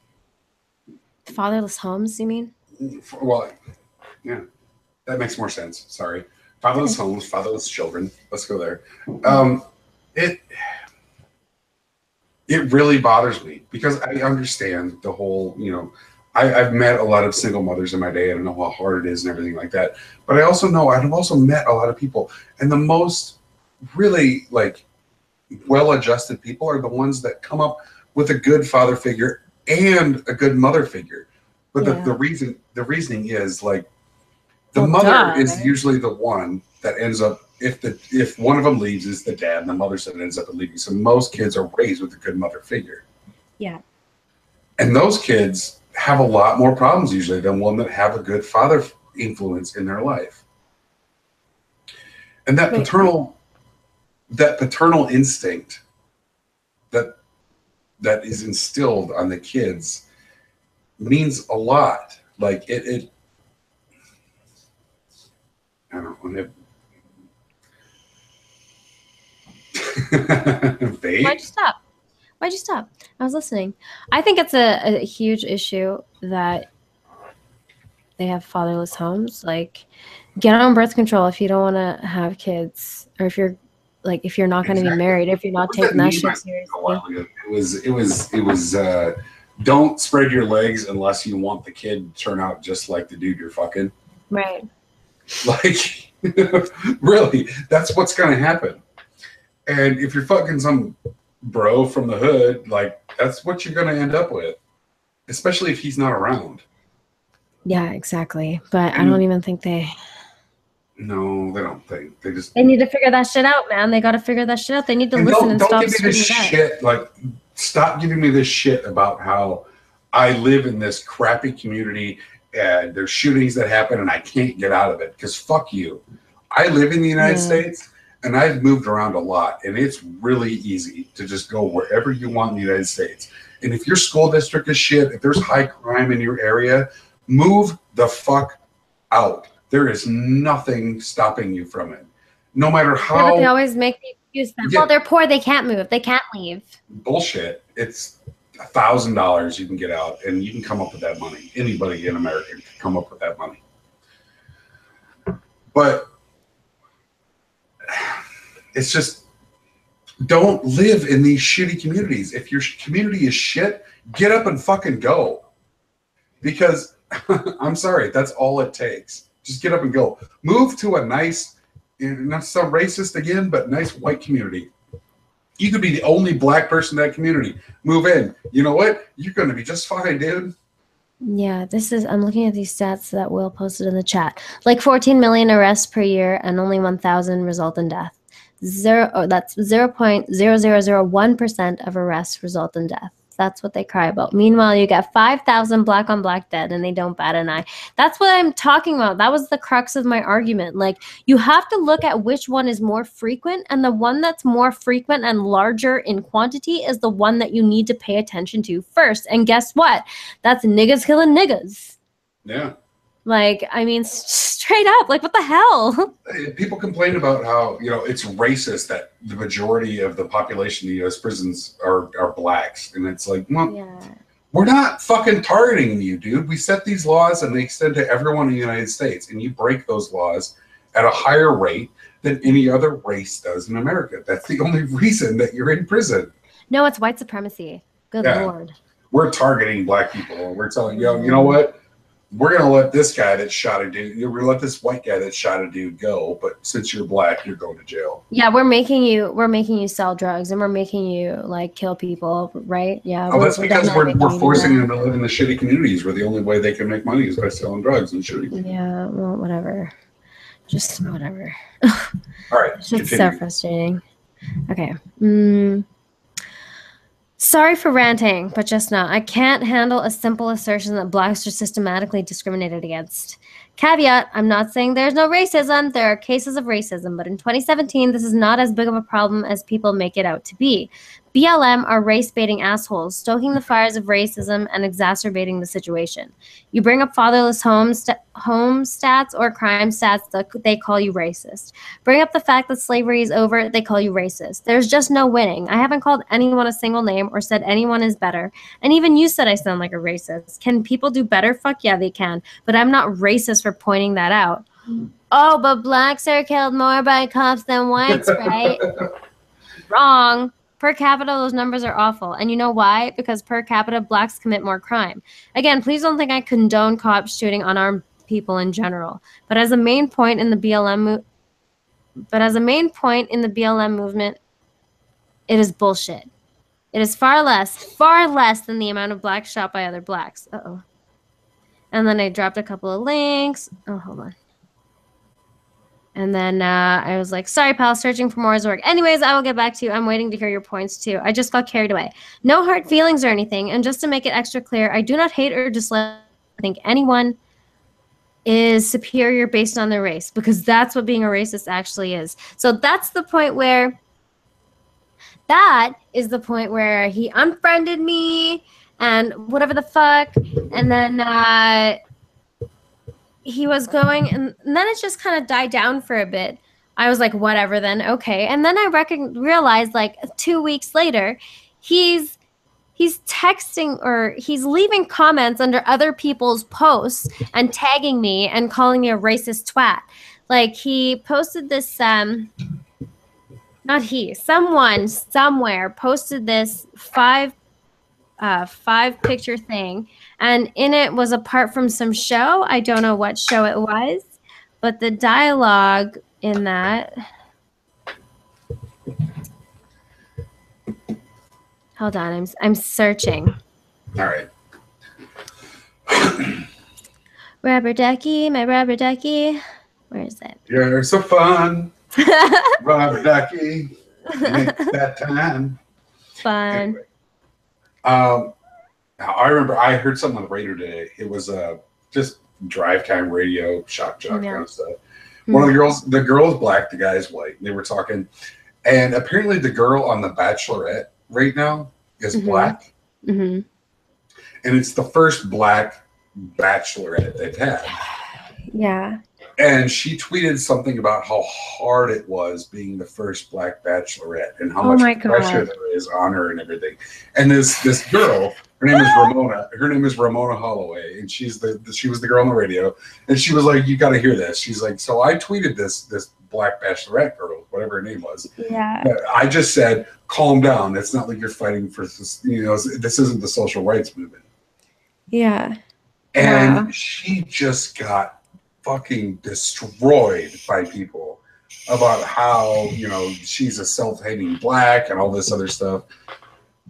Fatherless homes, you mean? Well, yeah, that makes more sense. Sorry. Fatherless homes, fatherless children. Let's go there. It really bothers me because I understand the whole, I've met a lot of single mothers in my day. I don't know how hard it is and everything like that. But I also know I've also met a lot of people. And the most really well-adjusted people are the ones that come up with a good father figure and a good mother figure. But the reasoning is the mother is usually the one that ends up, if one of them leaves, is the dad, and the mother that ends up leaving. So most kids are raised with a good mother figure. Yeah. And those kids have a lot more problems usually than one that have a good father influence in their life. And that paternal instinct that is instilled on the kids means a lot. I don't know. Why'd you stop? I was listening. I think it's a huge issue that they have fatherless homes. Get on birth control if you don't want to have kids, or if you're not going to be married, if you're not taking that shit seriously. It was don't spread your legs unless you want the kid to turn out just like the dude you're fucking. Right. Really, that's what's going to happen. And if you're fucking some bro from the hood, that's what you're going to end up with, especially if he's not around. Yeah, exactly. But I don't even think No, they don't think. They need to figure that shit out, man. They got to figure that shit out. They need to listen and stop give me this shit. Stop giving me this shit about how I live in this crappy community and there's shootings that happen and I can't get out of it. Because fuck you. I live in the United States. And I've moved around a lot, and it's really easy to just go wherever you want in the United States. And if your school district is shit, if there's high crime in your area, move the fuck out. There is nothing stopping you from it. No matter how. Yeah, but they always make the excuse that, well, they're poor, they can't move, they can't leave. Bullshit. It's $1,000 you can get out, and you can come up with that money. Anybody in America can come up with that money. But it's just, don't live in these shitty communities. If your community is shit, get up and fucking go. Because I'm sorry, that's all it takes. Just get up and go. Move to a nice, not so racist again, but nice white community. You could be the only black person in that community. Move in. You know what? You're going to be just fine, dude. Yeah, I'm looking at these stats that Will posted in the chat. Like 14 million arrests per year and only 1,000 result in death. That's 0.0001% of arrests result in death. That's what they cry about. Meanwhile, you get 5,000 black on black dead and they don't bat an eye. That's what I'm talking about. That was the crux of my argument. Like, you have to look at which one is more frequent, and the one that's more frequent and larger in quantity is the one that you need to pay attention to first. And guess what? That's niggas killing niggas. Yeah. Like, I mean, straight up, like, what the hell? People complain about how, it's racist that the majority of the population in the U.S. prisons are blacks. And it's like, well, yeah. We're not fucking targeting you, dude. We set these laws and they extend to everyone in the United States. And you break those laws at a higher rate than any other race does in America. That's the only reason that you're in prison. No, it's white supremacy. Good Lord. We're targeting black people. We're telling you, you know what? We're going to let this guy that shot a dude, we're going to let this white guy that shot a dude go, but since you're black, you're going to jail. Yeah, we're making you sell drugs, and we're making you, like, kill people, right? Yeah. Oh, that's because we're forcing them to live in the shitty communities where the only way they can make money is by selling drugs and shitty people. Yeah, well, whatever. Just whatever. All right. It's just so frustrating. Okay. Sorry for ranting, but just not. I can't handle a simple assertion that blacks are systematically discriminated against. Caveat, I'm not saying there's no racism. There are cases of racism, but in 2017, this is not as big of a problem as people make it out to be. BLM are race-baiting assholes, stoking the fires of racism and exacerbating the situation. You bring up fatherless home stats or crime stats, they call you racist. Bring up the fact that slavery is over, they call you racist. There's just no winning. I haven't called anyone a single name or said anyone is better. And even you said I sound like a racist. Can people do better? Fuck yeah, they can. But I'm not racist for pointing that out. Oh, but blacks are killed more by cops than whites, right? Wrong. Per capita, those numbers are awful. And you know why? Because per capita, blacks commit more crime. Again, please don't think I condone cops shooting unarmed people in general. But as a main point in the BLM movement, it is bullshit. It is far less than the amount of blacks shot by other blacks. Uh-oh. And then I dropped a couple of links. Oh, hold on. And then I was like, sorry, pal, searching for more is work. Anyways, I will get back to you. I'm waiting to hear your points, too. I just got carried away. No hard feelings or anything. And just to make it extra clear, I do not hate or dislike. I think anyone is superior based on their race, because that's what being a racist actually is. So that's the point where, he unfriended me and whatever the fuck. And then he was going, and then it just kind of died down for a bit. I was like, whatever then, okay. And then I realized, like, 2 weeks later, he's texting, or he's leaving comments under other people's posts and tagging me and calling me a racist twat. Like, he posted this, someone somewhere posted this five picture thing, and in it was a part from some show. I don't know what show it was, but the dialogue in that, hold on, I'm searching. All right. Rubber ducky, my rubber ducky, where is it? You're so fun. Rubber ducky, make that time fun. Anyway. I remember I heard something on the radio today. It was just drive time radio, shock jock kind of stuff. One of the girl is black, the guy is white. They were talking, and apparently the girl on The Bachelorette right now is black, and it's the first black Bachelorette they've had. Yeah. And she tweeted something about how hard it was being the first black Bachelorette and how much pressure there is on her and everything. And this girl Her name is Ramona. Her name is Ramona Holloway, and she was the girl on the radio. And she was like, "You got to hear this." She's like, "So I tweeted this black bachelorette girl, whatever her name was. Yeah. I just said, calm down. It's not like you're fighting for this. This isn't the social rights movement." Yeah. And she just got fucking destroyed by people about how, she's a self-hating black and all this other stuff.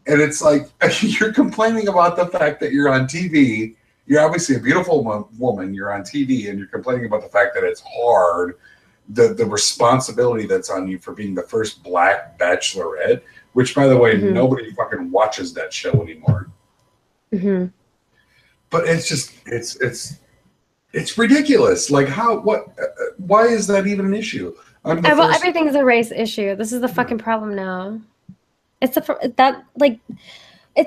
And it's like, you're complaining about the fact that you're on TV. You're obviously a beautiful woman. You're on TV, and you're complaining about the fact that it's hard, the responsibility that's on you for being the first black bachelorette, which, by the way, nobody fucking watches that show anymore. Mm-hmm. But it's just, it's ridiculous. Like, why is that even an issue? Everything's a race issue. This is the fucking problem now. It's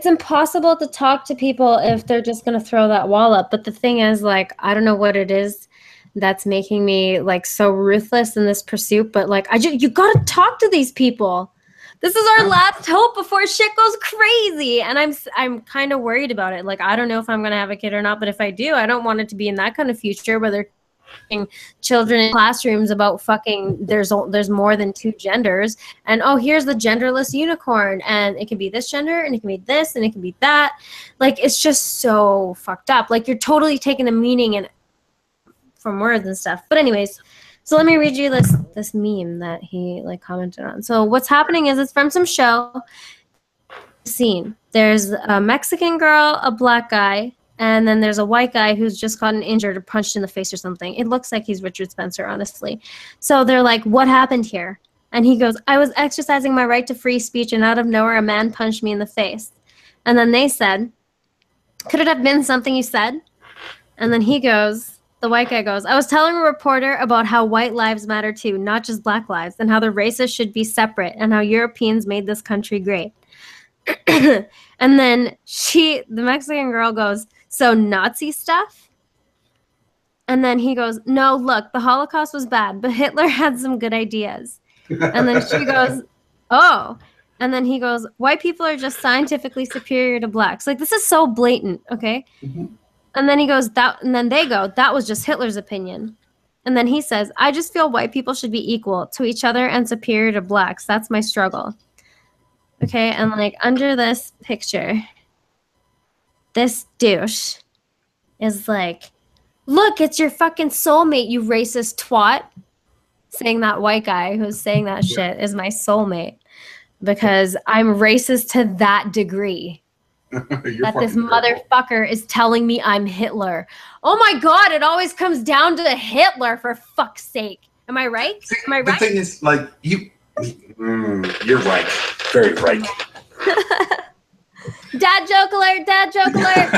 impossible to talk to people if they're just going to throw that wall up. But the thing is, like, I don't know what it is that's making me like so ruthless in this pursuit. But like, you got to talk to these people. This is our last hope before shit goes crazy. And I'm kind of worried about it. Like, I don't know if I'm going to have a kid or not. But if I do, I don't want it to be in that kind of future where they're children in classrooms about fucking there's more than two genders, and here's the genderless unicorn, and it can be this gender, and it can be this, and it can be that. Like, it's just so fucked up. Like, you're totally taking the meaning from words and stuff. But anyways, so let me read you this meme that he like commented on. So what's happening is it's from some show scene. There's a Mexican girl, a black guy, and then there's a white guy who's just gotten injured or punched in the face or something. It looks like he's Richard Spencer, honestly. So they're like, what happened here? And he goes, I was exercising my right to free speech, and out of nowhere, a man punched me in the face. And then they said, could it have been something you said? And then the white guy goes, I was telling a reporter about how white lives matter too, not just black lives, and how the races should be separate, and how Europeans made this country great. And then the Mexican girl goes, so Nazi stuff? And then he goes, no, look, the Holocaust was bad, but Hitler had some good ideas. And then she goes, oh. And then he goes, white people are just scientifically superior to blacks. Like, this is so blatant, okay? Mm-hmm. And then he goes, and then they go, that was just Hitler's opinion. And then he says, I just feel white people should be equal to each other and superior to blacks. That's my struggle. Okay, and like under this picture, this douche is like, look, it's your fucking soulmate, you racist twat. Saying that white guy who's saying that shit is my soulmate because I'm racist to that degree. That this motherfucker is telling me I'm Hitler. Oh my God, it always comes down to Hitler, for fuck's sake. Am I right? Am I right? The thing is, like, you're right. Very right. Dad joke alert, dad joke alert.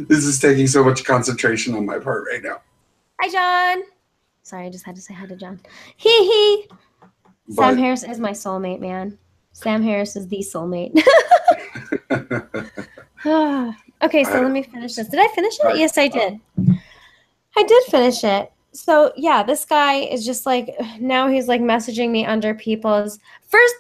This is taking so much concentration on my part right now. Hi, John. Sorry, I just had to say hi to John. Hee hee. Sam Harris is my soulmate, man. Sam Harris is the soulmate. Okay, so let me finish this. Did I finish it? Yes, I did. I did finish it. So, yeah, this guy is just like, now he's like messaging me under people's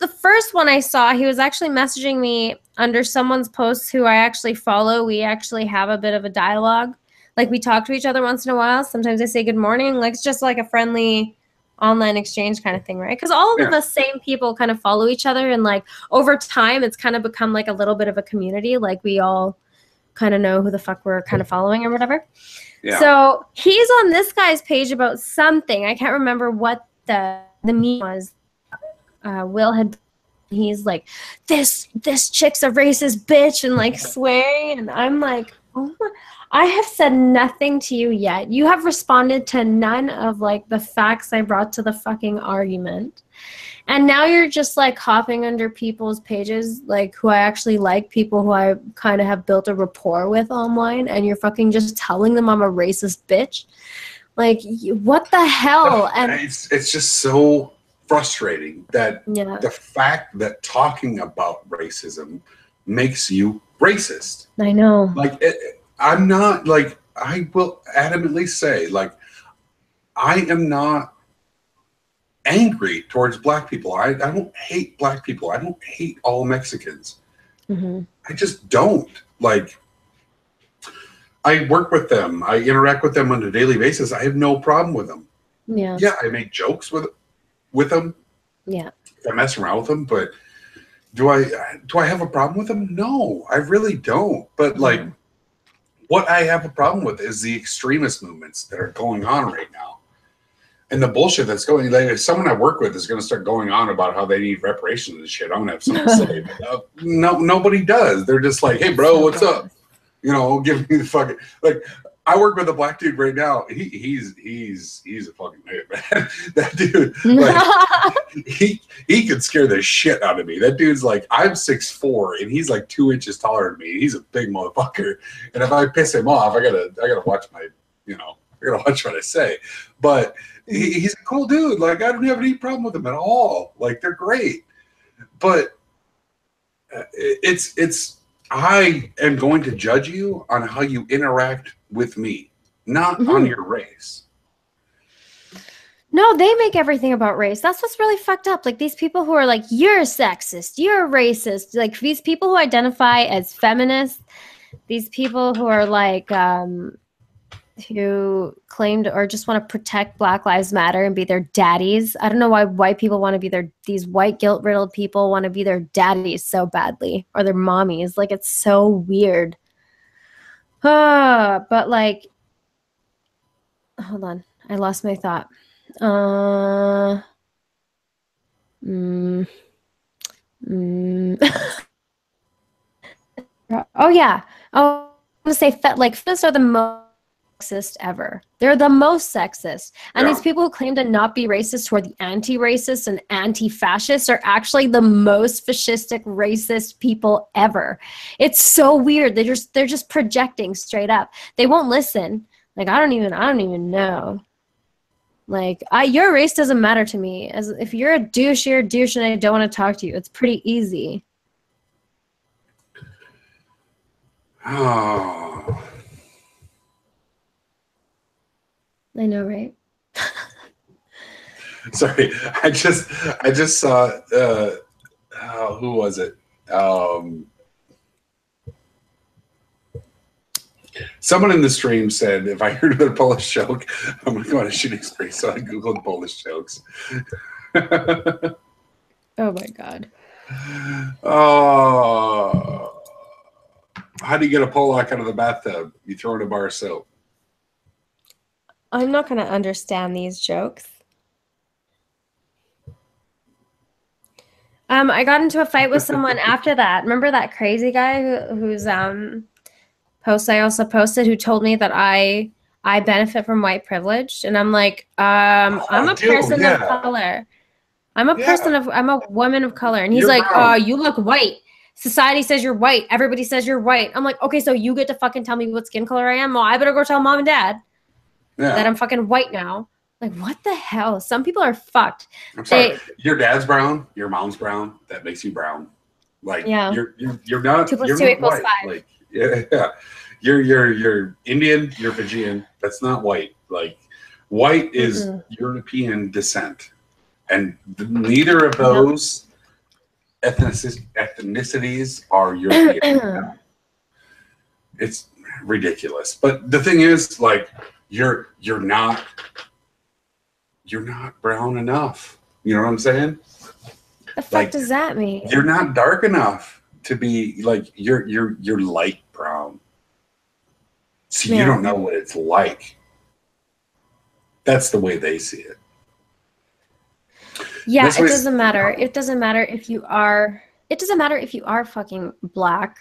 the first one I saw, he was actually messaging me under someone's posts who I actually follow. We actually have a bit of a dialogue. Like, we talk to each other once in a while. Sometimes I say good morning. Like, it's just like a friendly online exchange kind of thing, right? Because all of the same people kind of follow each other. And like over time, it's kind of become like a little bit of a community. Like, we all kind of know who the fuck we're kind of following or whatever. Yeah. So he's on this guy's page about something. I can't remember what the meme was. Will had, he's like, this chick's a racist bitch, and like swearing, and I'm like, oh my, I have said nothing to you yet. You have responded to none of like the facts I brought to the fucking argument. And now you're just like hopping under people's pages, like who I actually like, people who I kind of have built a rapport with online, and you're fucking just telling them I'm a racist bitch. Like, what the hell? And it's just so frustrating that the fact that talking about racism makes you racist. I know. Like, I'm not, like, I will adamantly say, like, I am not angry towards black people. I don't hate black people. I don't hate all Mexicans. I just don't. Like, I work with them. I interact with them on a daily basis. I have no problem with them. Yeah. Yeah, I make jokes with them. Yeah. I mess around with them, but do I have a problem with them? No, I really don't. But like, what I have a problem with is the extremist movements that are going on right now. And the bullshit that's going, like, if someone I work with is going to start going on about how they need reparations and shit, I'm going to have something to say. But, no, nobody does. They're just like, hey, bro, what's up? You know, give me the fucking, like, I work with a black dude right now. He's a fucking man, man. That dude, like, he could scare the shit out of me. That dude's like, I'm 6'4", and he's like 2 inches taller than me. He's a big motherfucker. And if I piss him off, I gotta watch my, you know, I gotta watch what I say. But he's a cool dude. Like, I don't have any problem with him at all. Like, they're great. But it's I am going to judge you on how you interact with me, not on your race. No, they make everything about race. That's what's really fucked up. Like, these people who are like, you're a sexist, you're a racist. Like, these people who identify as feminists, these people who are like, who claimed or just want to protect Black Lives Matter and be their daddies. I don't know why white people want to be these white guilt-riddled people want to be their daddies so badly, or their mommies. Like, it's so weird. But like, hold on, I lost my thought. Oh yeah. I'm gonna say like feminists are the most sexist ever. They're the most sexist. And these people who claim to not be racist, who are the anti-racists and anti-fascists, are actually the most fascistic racist people ever. It's so weird. They're just projecting straight up. They won't listen. Like, I don't even know. Like, your race doesn't matter to me. As if you're a douche, you're a douche, and I don't want to talk to you. It's pretty easy. Oh. I know, right? Sorry, I just saw who was it? Someone in the stream said, if I heard another Polish joke, I'm going to go on a shooting spree. So I Googled Polish jokes. Oh my God. Oh. How do you get a Polak out of the bathtub? You throw in a bar of soap. I'm not going to understand these jokes. I got into a fight with someone after that. Remember that crazy guy whose post I also posted, who told me that I benefit from white privilege, and I'm like, I'm a person of color. I'm a woman of color, and he's like, oh, you look white. Society says you're white. Everybody says you're white. I'm like, okay, so you get to fucking tell me what skin color I am? Well, I better go tell mom and dad that I'm fucking white now. Like, what the hell? Some people are fucked. I'm sorry. Your dad's brown. Your mom's brown. That makes you brown. Like, you're not. 2 + 2 = 5. Like, yeah. You're Indian. You're Fijian. That's not white. Like, white is European descent, and neither of those ethnicities are European. It's ridiculous. But the thing is, like, you're not brown enough. You know what I'm saying? The fuck does that mean? You're not dark enough to be like you're light brown. So you don't know what it's like. That's the way they see it. Yeah, it doesn't matter. It doesn't matter if you are. It doesn't matter if you are fucking black,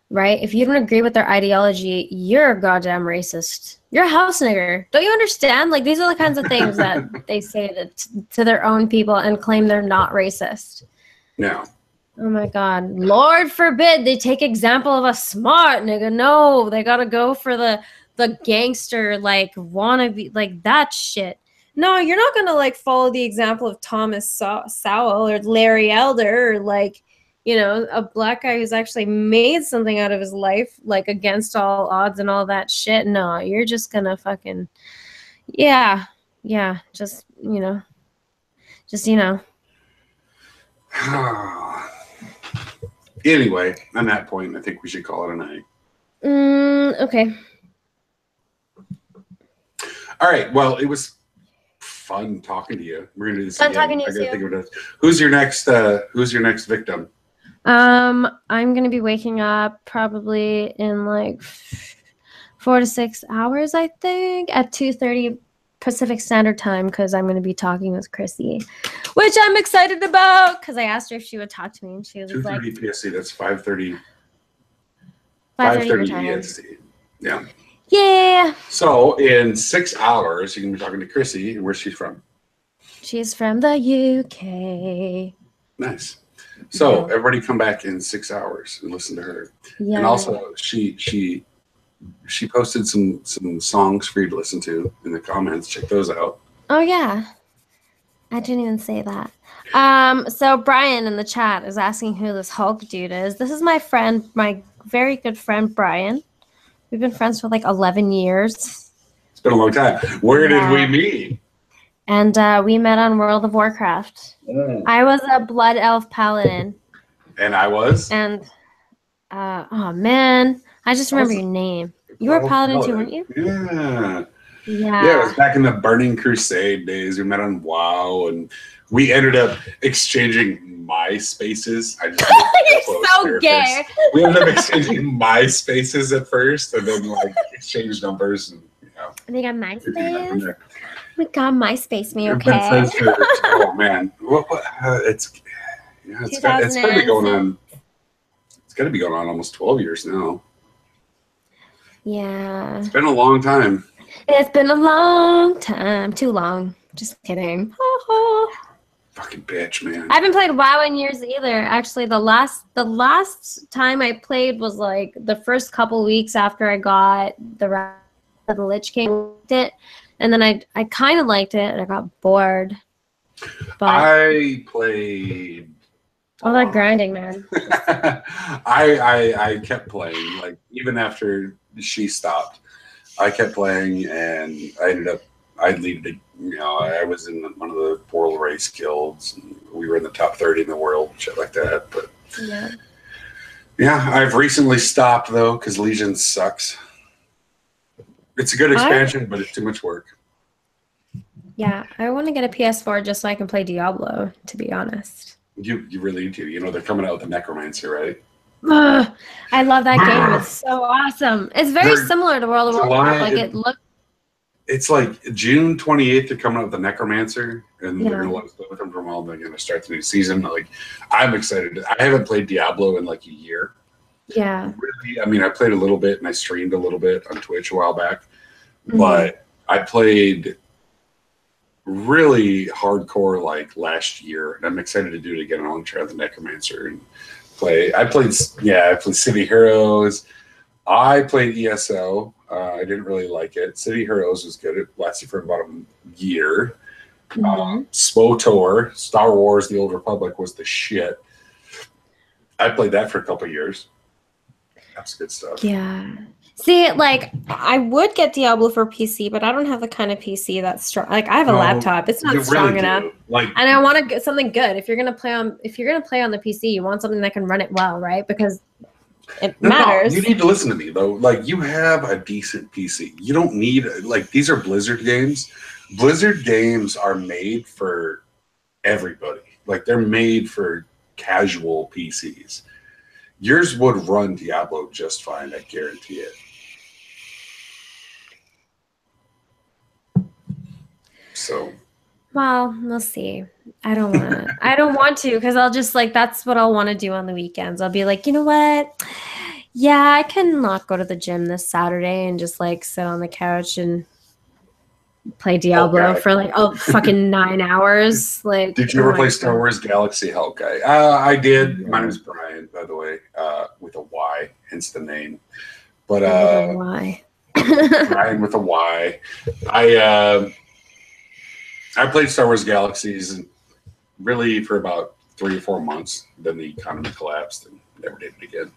right? If you don't agree with their ideology, you're a goddamn racist. You're a house nigger. Don't you understand? Like, these are the kinds of things that they say to their own people and claim they're not racist. No. Oh my God. Lord forbid they take example of a smart nigga. No, they gotta go for the gangster, like, wannabe, like, that shit. No, you're not gonna, like, follow the example of Thomas Sowell or Larry Elder, or, like, you know, a black guy who's actually made something out of his life, like, against all odds and all that shit. No, you're just gonna fucking, just, you know, Just, you know. Anyway, on that point, I think we should call it a night. Okay. All right. Well, it was fun talking to you. We're gonna do this Fun again. talking to you I gotta too. think of it. Who's your next victim? I'm gonna be waking up probably in like 4 to 6 hours, I think, at 2:30 Pacific Standard Time, because I'm gonna be talking with Chrissy, which I'm excited about because I asked her if she would talk to me, and she was like 2:30 PST. That's 5:30. 5:30 your 5:30 time. EST. Yeah. Yeah. So in 6 hours, you can be talking to Chrissy. And where's she from? She's from the UK. Nice. So Yeah. everybody come back in 6 hours and listen to her. Yeah. And also she posted some songs for you to listen to in the comments. Check those out. Oh yeah. I didn't even say that. So Brian in the chat is asking who this Hulk dude is. This is my friend, my very good friend Brian. We've been friends for like 11 years. It's been a long time. Where did we meet? And we met on World of Warcraft. I was a Blood Elf Paladin. And I was? And, oh man, I just remember your name. You were a Paladin too, weren't you? Yeah. Yeah. Yeah, it was back in the Burning Crusade days. We met on WoW, and we ended up exchanging MySpaces. I just You're so gay. We ended up exchanging MySpaces at first, and then like exchanged numbers. And, you know, I think I'm MySpace. We got MySpace me, We've been okay? friends for, oh man, it's got to be going on. It's got to be going on almost 12 years now. Yeah. It's been a long time. It's been a long time. Too long. Just kidding. Fucking bitch, man. I haven't played WoW in years either. Actually, the last time I played was like the first couple weeks after I got the Lich King. And then I kind of liked it, and I got bored. But I played all that grinding, man. I kept playing, like even after she stopped. I kept playing, and I was in one of the world race guilds, and we were in the top 30 in the world, shit like that. But yeah, I've recently stopped though because Legion sucks. It's a good expansion, but it's too much work. Yeah, I want to get a PS4 just so I can play Diablo, to be honest. You really do. You know, they're coming out with the Necromancer, right? I love that game. It's so awesome. It's very similar to World of Warcraft. Like it looks. It's like June 28th. They're coming out with the Necromancer, and they're gonna let us play with them for a while. They're gonna start the new season. Like, I'm excited. I haven't played Diablo in like a year. Yeah. Really, I mean, I played a little bit and I streamed a little bit on Twitch a while back, but I played really hardcore like last year, and I'm excited to do it again. I want to try the Necromancer and play. I played City Heroes. I played ESO. I didn't really like it. City Heroes was good. It lasted for about a year. SWTOR, Star Wars: The Old Republic, was the shit. I played that for a couple of years. That's good stuff. Yeah. See, like, I would get Diablo for PC, but I don't have the kind of PC that's strong. Like, I have a laptop; it's not strong enough. Like, and I want to get something good. If you're gonna play on the PC, you want something that can run it well, right? Because it matters. No, you need to listen to me though. Like, you have a decent PC. You don't need like these are Blizzard games. Blizzard games are made for everybody. Like, they're made for casual PCs. Yours would run Diablo just fine. I guarantee it. So, well, we'll see. I don't want to because I'll just like that's what I'll want to do on the weekends. I'll be like, you know what? Yeah, I can not go to the gym this Saturday and just like sit on the couch and play Diablo for like fucking 9 hours. Like, did you ever play Star Wars Galaxy Hellguy? I did. My name is Brian, by the way, with a Y, hence the name. But why? Brian with a Y. I played Star Wars Galaxies and really for about 3 or 4 months. Then the economy collapsed and never did it again.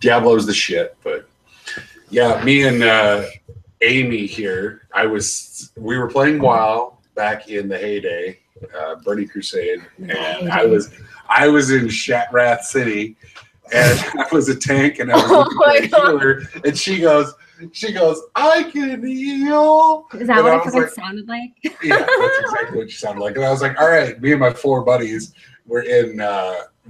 Diablo's the shit, but yeah, me and Amy here. We were playing WoW back in the heyday, Burning Crusade, and I was in Shatrath City, and I was a tank, and I was looking for a healer, and she goes, I can heal. Is that and what it fucking sounded like? Yeah, that's exactly what she sounded like. And I was like, all right, me and my 4 buddies were in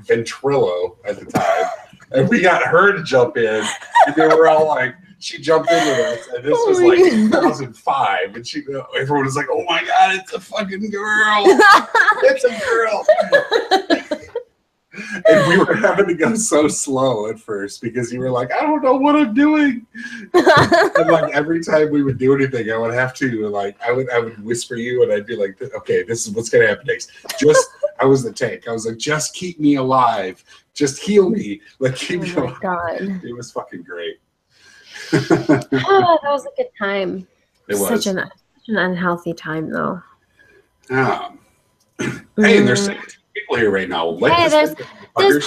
Ventrilo at the time, and we got her to jump in, and they were all like, she jumped in with us, and this was like 2005, and everyone was like, oh my God, it's a fucking girl. It's a girl. And we were having to go so slow at first because you were like, I don't know what I'm doing. And like every time we would do anything, I would have to like I would whisper you, and I'd be like, okay, this is what's gonna happen next. I was the tank. I was like, just keep me alive. Just heal me. Like keep me alive. God. It was fucking great. That was a good time. It was such an unhealthy time though. Hey, and there's 17 people here right now. Hey, there's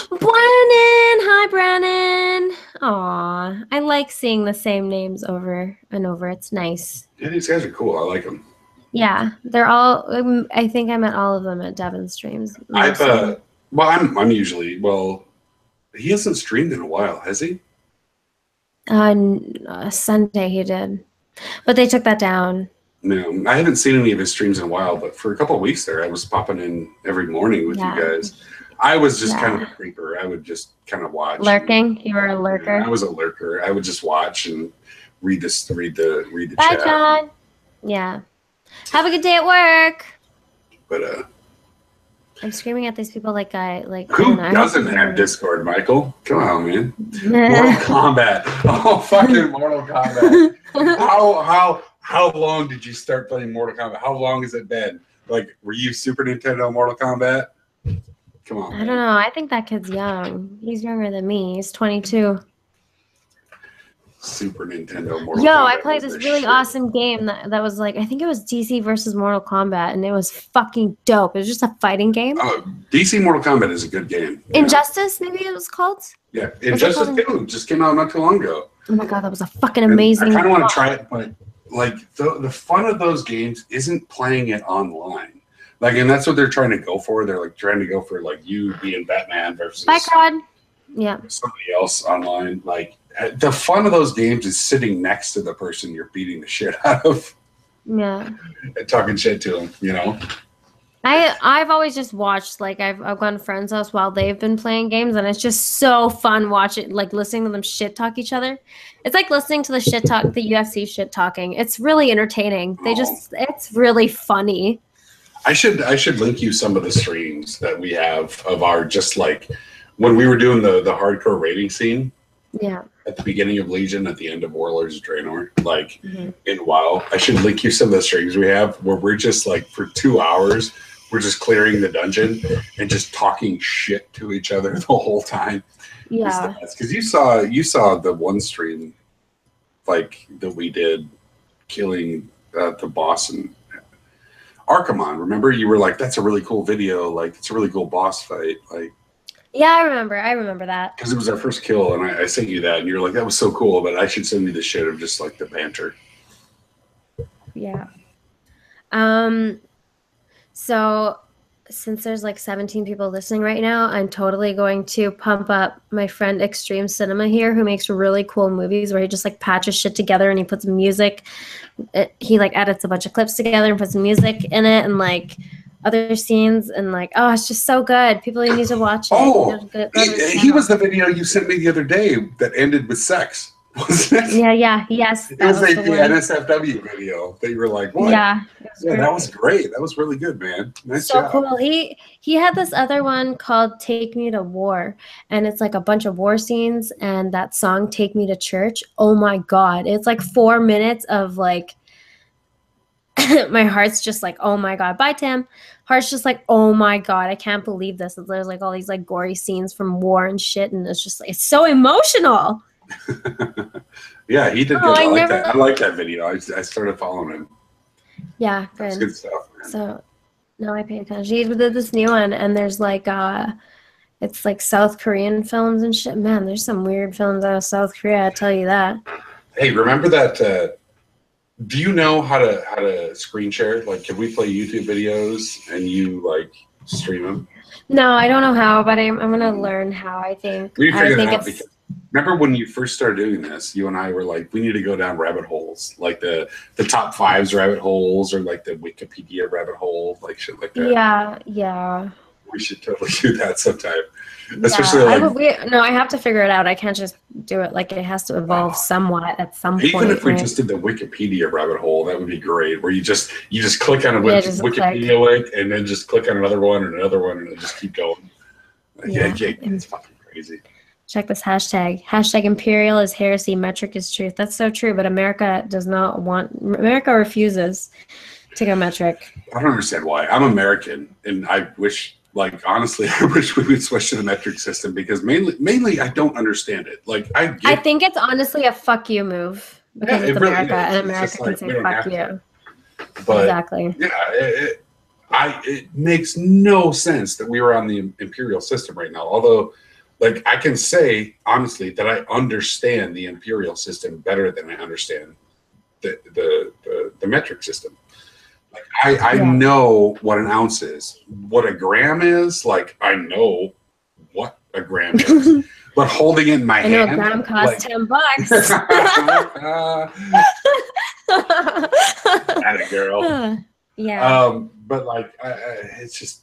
Brannon. Hi, Brannon. Aw, I like seeing the same names over and over. It's nice. Yeah, these guys are cool. I like them. Yeah, they're all. I think I met all of them at Devin streams. I'm usually. Well, he hasn't streamed in a while, has he? Sunday he did, but they took that down. No, I haven't seen any of his streams in a while, but for a couple of weeks there, I was popping in every morning with you guys. I was just kind of a creeper. I would just kind of watch. Lurking? You were a lurker? I was a lurker. I would just watch and read the Bye, chat. John. Yeah. Have a good day at work. But I'm screaming at these people like who doesn't have Discord, Michael? Come on, man. Mortal Kombat. Oh, fucking Mortal Kombat. How long did you start playing Mortal Kombat? How long has it been? Like, were you Super Nintendo Mortal Kombat? Come on. I don't know. I think that kid's young. He's younger than me. He's 22. Super Nintendo Mortal Kombat. Yo, I played this really awesome game that was like, I think it was DC versus Mortal Kombat, and it was fucking dope. It was just a fighting game. Oh, DC Mortal Kombat is a good game. Injustice, maybe it was called? Yeah, Injustice 2 just came out not too long ago. Oh my God, that was a fucking amazing game. I kind of want to try it, but like the fun of those games isn't playing it online. Like, and that's what they're trying to go for. They're like trying to go for like you being Batman versus somebody else online. Like, the fun of those games is sitting next to the person you're beating the shit out of. Yeah. And talking shit to them, you know? I've always just watched, like, I've gone to friends' house while they've been playing games, and it's just so fun watching, like, listening to them shit talk each other. It's like listening to the UFC shit talking. It's really entertaining. It's really funny. I should link you some of the streams that we have of our, just like when we were doing the hardcore raiding scene. Yeah. At the beginning of Legion, at the end of Warlords of Draenor, like in WoW. I should link you some of the streams we have where we're just like for 2 hours, we're just clearing the dungeon and just talking shit to each other the whole time. Yeah. Because you saw the one stream like that we did killing the boss in Arkham. Remember, you were like, "That's a really cool video. Like, it's a really cool boss fight." Like, yeah, I remember that. Because it was our first kill, and I sent you that, and you're like, "That was so cool," but I should send you the shit of just like the banter. Yeah. So since there's like 17 people listening right now, I'm totally going to pump up my friend Extreme Cinema here, who makes really cool movies where he just like patches shit together and he puts music. He like edits a bunch of clips together and puts music in it and like other scenes, and like, oh, it's just so good. People need to watch it. Oh, he was the video you sent me the other day that ended with sex. Yes. It was the NSFW video that you were like, what? Yeah, that was great. That was really good, man. Nice so job. Cool. He had this other one called "Take Me to War," and it's like a bunch of war scenes. And that song "Take Me to Church," oh my God, it's like 4 minutes of like, my heart's just like, oh my God. Bye, Tim. Heart's just like, oh my God, I can't believe this. There's like all these like gory scenes from war and shit, and it's just like, it's so emotional. Yeah, he did good. I like that video. I started following him. Yeah, good. That's good stuff, man. So now I pay attention. He did this new one, and there's like it's like South Korean films and shit. Man, there's some weird films out of South Korea, I tell you that. Hey, remember that Do you know how to screen share? Like, can we play YouTube videos and you like stream them? No, I don't know how, but I'm gonna learn how. I think We figured that out it's because remember when you first started doing this, you and I were like, we need to go down rabbit holes, like the top fives rabbit holes or like the Wikipedia rabbit hole, like shit like that. yeah. We should totally do that sometime. Yeah, Especially like no, I have to figure it out. I can't just do it. Like it has to evolve somewhat at some point. Even if we right? just did the Wikipedia rabbit hole, that would be great. Where you just click on a Wikipedia click. link and then just click on another one and another one and then just keep going. Yeah, it's fucking crazy. Check this hashtag. Hashtag imperial is heresy. Metric is truth. That's so true. But America does not want. America refuses to go metric. I don't understand why. I'm American, and I wish. Like honestly, I wish we would switch to the metric system because mainly I don't understand it. Like I think it's honestly a fuck you move because it's America and America can say fuck you. But exactly. Yeah, it makes no sense that we were on the imperial system right now. Although, like I can say honestly that I understand the imperial system better than I understand the metric system. I know what an ounce is. What a gram is, like I know what a gram is. But holding it in my hand. I know a gram costs $10. Atta girl. Yeah. But like, it's just,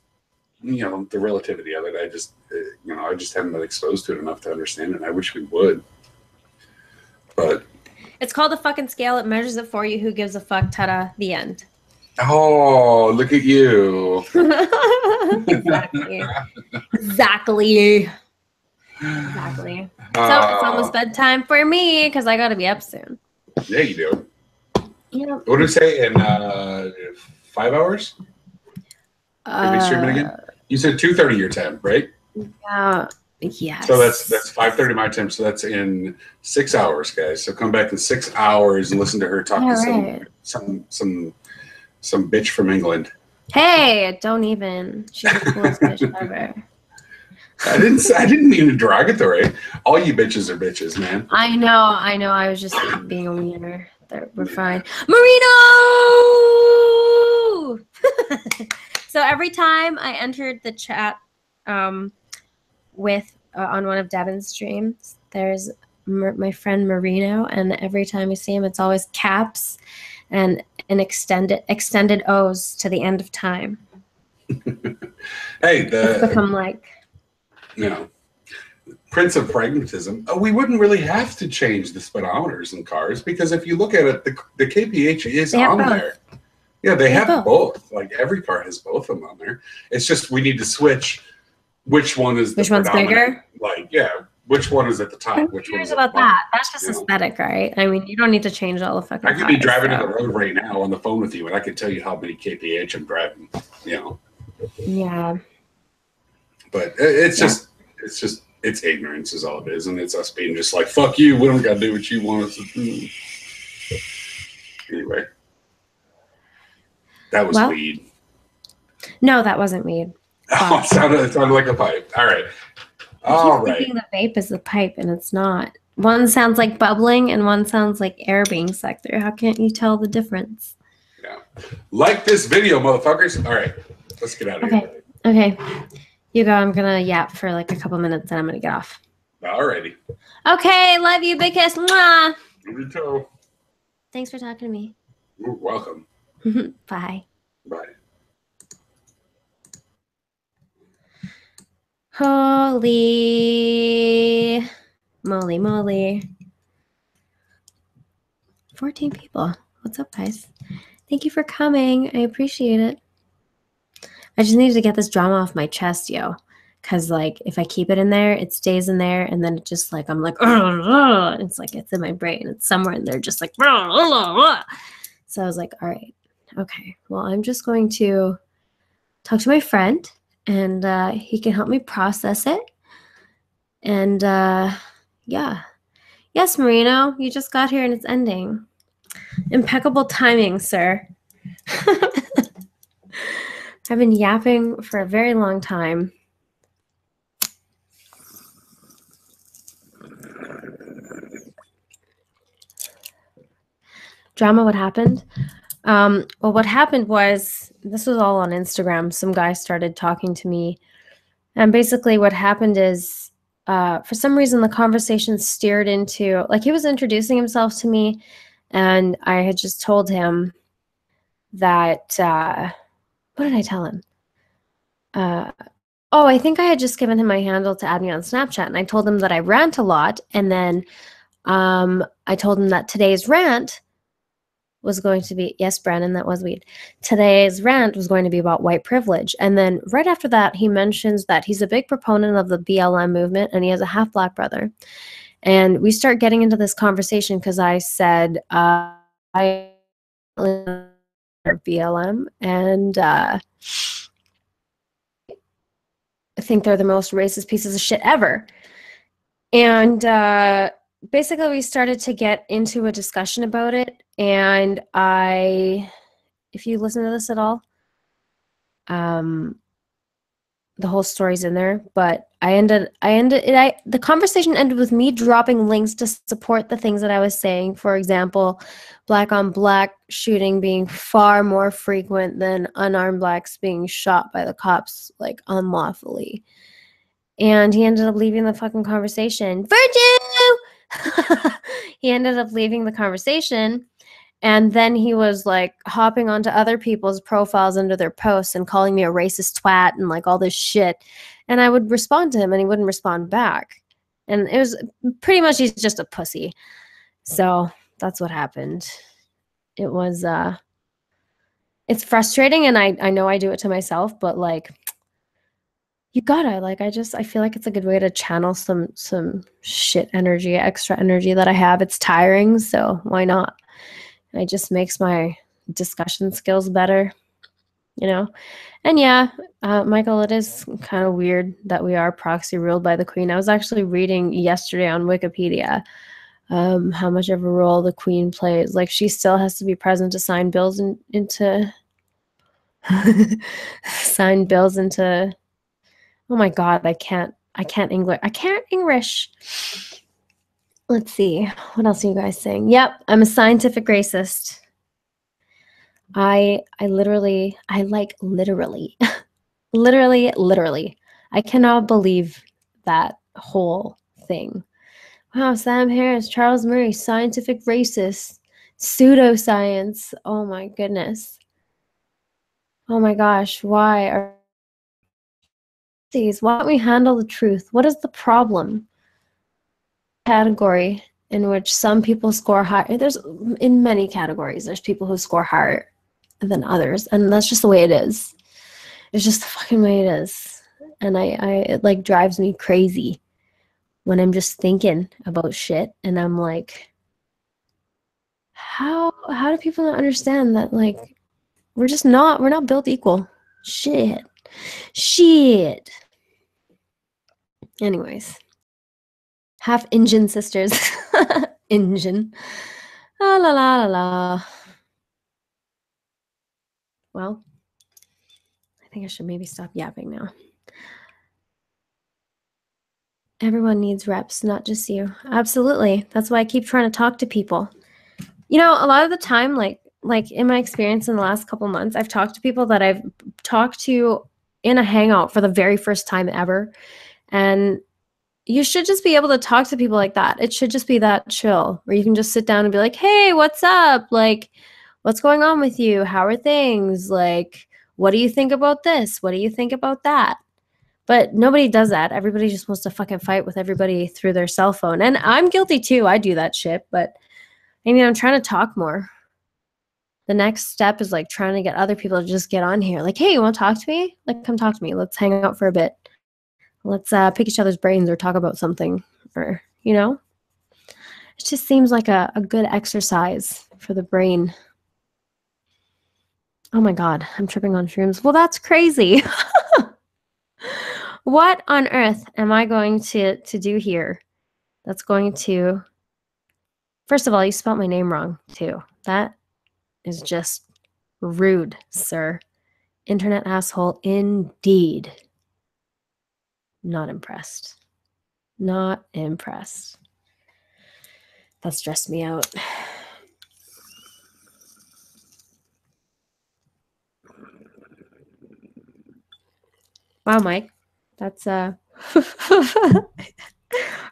the relativity of it. I just haven't been exposed to it enough to understand it. I wish we would. But it's called a fucking scale. It measures it for you. Who gives a fuck? Ta-da. The end. Oh, look at you. Exactly. Exactly. So it's almost bedtime for me because I got to be up soon. Yeah, you do. Yeah. What did we say? In 5 hours? Are we streaming again? You said 2:30 your time, right? Yes. So that's 5:30 my time. So that's in 6 hours, guys. So come back in 6 hours and listen to her talk to some bitch from England. Hey, don't even. She's the coolest bitch ever. I didn't mean to derogatory. All you bitches are bitches, man. I know. I was just being a wiener. We're fine. Marino! So every time I entered the chat with on one of Devin's streams, there's my friend Marino, and every time I see him, it's always caps and an extended O's to the end of time. Hey, it's become like Prince of Pragmatism. We wouldn't really have to change the speedometers in cars because if you look at it, the KPH is on there. Yeah, they have both. Like every car has both of them on there. It's just we need to switch which one is which one's bigger. Like which one is at the top? Who cares about that? That's just aesthetic, right? I mean, you don't need to change all the fucking. I could be driving to the road right now on the phone with you, and I could tell you how many kph I'm driving. Yeah. But it's ignorance is all it is, and it's us being just like fuck you. We don't got to do what you want us to do. Anyway, that was weed. No, that wasn't weed. Oh, it sounded like a pipe. All right. I keep thinking the vape is the pipe, and it's not. One sounds like bubbling, and one sounds like air being sucked through. How can't you tell the difference? Yeah. Like this video, motherfuckers. All right. Let's get out of here. Okay. You go. I'm going to yap for like a couple minutes, and I'm going to get off. All righty. Okay. Love you. Big kiss. Mwah. You too. Thanks for talking to me. You're welcome. Bye. Bye. Holy moly. 14 people. What's up, guys? Thank you for coming. I appreciate it. I just needed to get this drama off my chest, yo. Because, like, if I keep it in there, it stays in there. And then it just, like, I'm like, it's like, it's in my brain. It's somewhere in there just like, so I was like, all right. Okay. Well, I'm just going to talk to my friend. And he can help me process it. And yeah. Yes, Marino, you just got here and it's ending. Impeccable timing, sir. I've been yapping for a very long time. Drama, what happened? Well, what happened was, this was all on Instagram. Some guy started talking to me. And basically what happened is, for some reason, the conversation steered into, like, he was introducing himself to me. And I had just told him that, what did I tell him? I think I had just given him my handle to add me on Snapchat. And I told him that I rant a lot. And then I told him that today's rant was going to be, yes, Brandon, that was weed. Today's rant was going to be about white privilege. And then right after that, he mentions that he's a big proponent of the BLM movement and he has a half Black brother. And we start getting into this conversation because I said, I BLM and I think they're the most racist pieces of shit ever. And basically we started to get into a discussion about it. And if you listen to this at all, the whole story's in there, but the conversation ended with me dropping links to support the things that I was saying. For example, Black on Black shooting being far more frequent than unarmed Blacks being shot by the cops, like, unlawfully. And he ended up leaving the fucking conversation. Virtue! He ended up leaving the conversation. And then he was like hopping onto other people's profiles under their posts and calling me a racist twat and like all this shit. And I would respond to him and he wouldn't respond back. And it was pretty much, he's just a pussy. So that's what happened. It was, it's frustrating. And I know I do it to myself, but like, you gotta, like, I feel like it's a good way to channel some shit energy, extra energy that I have. It's tiring. So why not? It just makes my discussion skills better, you know? And yeah, Michael, it is kind of weird that we are proxy ruled by the Queen. I was actually reading yesterday on Wikipedia how much of a role the Queen plays. Like, she still has to be present to sign bills into sign bills into, oh my God, I can't English. Let's see. What else are you guys saying? Yep, I'm a scientific racist. I literally, literally, I cannot believe that whole thing. Wow, Sam Harris, Charles Murray, scientific racist, pseudoscience. Oh my goodness. Oh my gosh, why don't we handle the truth? What is the problem? Category in which some people score higher. There's, in many categories, there's people who score higher than others, and that's just the way it is. It's just the fucking way it is. And it like drives me crazy when I'm just thinking about shit and I'm like, how do people not understand that, like, we're not built equal? Shit. Anyways, half Indian sisters. Indian. La la la la la. Well, I think I should maybe stop yapping now. Everyone needs reps, not just you. Absolutely. That's why I keep trying to talk to people. You know, a lot of the time, like in my experience in the last couple months, I've talked to people that I've talked to in a hangout for the very first time ever. And you should just be able to talk to people like that. It should just be that chill, where you can just sit down and be like, hey, what's up? Like, what's going on with you? How are things? Like, what do you think about this? What do you think about that? But nobody does that. Everybody just wants to fucking fight with everybody through their cell phone. And I'm guilty too. I do that shit. But I mean, I'm trying to talk more. The next step is like trying to get other people to just get on here. Like, hey, you want to talk to me? Like, come talk to me. Let's hang out for a bit. Let's pick each other's brains or talk about something. Or, you know? It just seems like a good exercise for the brain. Oh my God, I'm tripping on shrooms. Well, that's crazy. What on earth am I going to do here that's going to... First of all, you spelled my name wrong, too. That is just rude, sir. Internet asshole indeed. Not impressed. Not impressed. That stressed me out. Wow, Mike. That's Are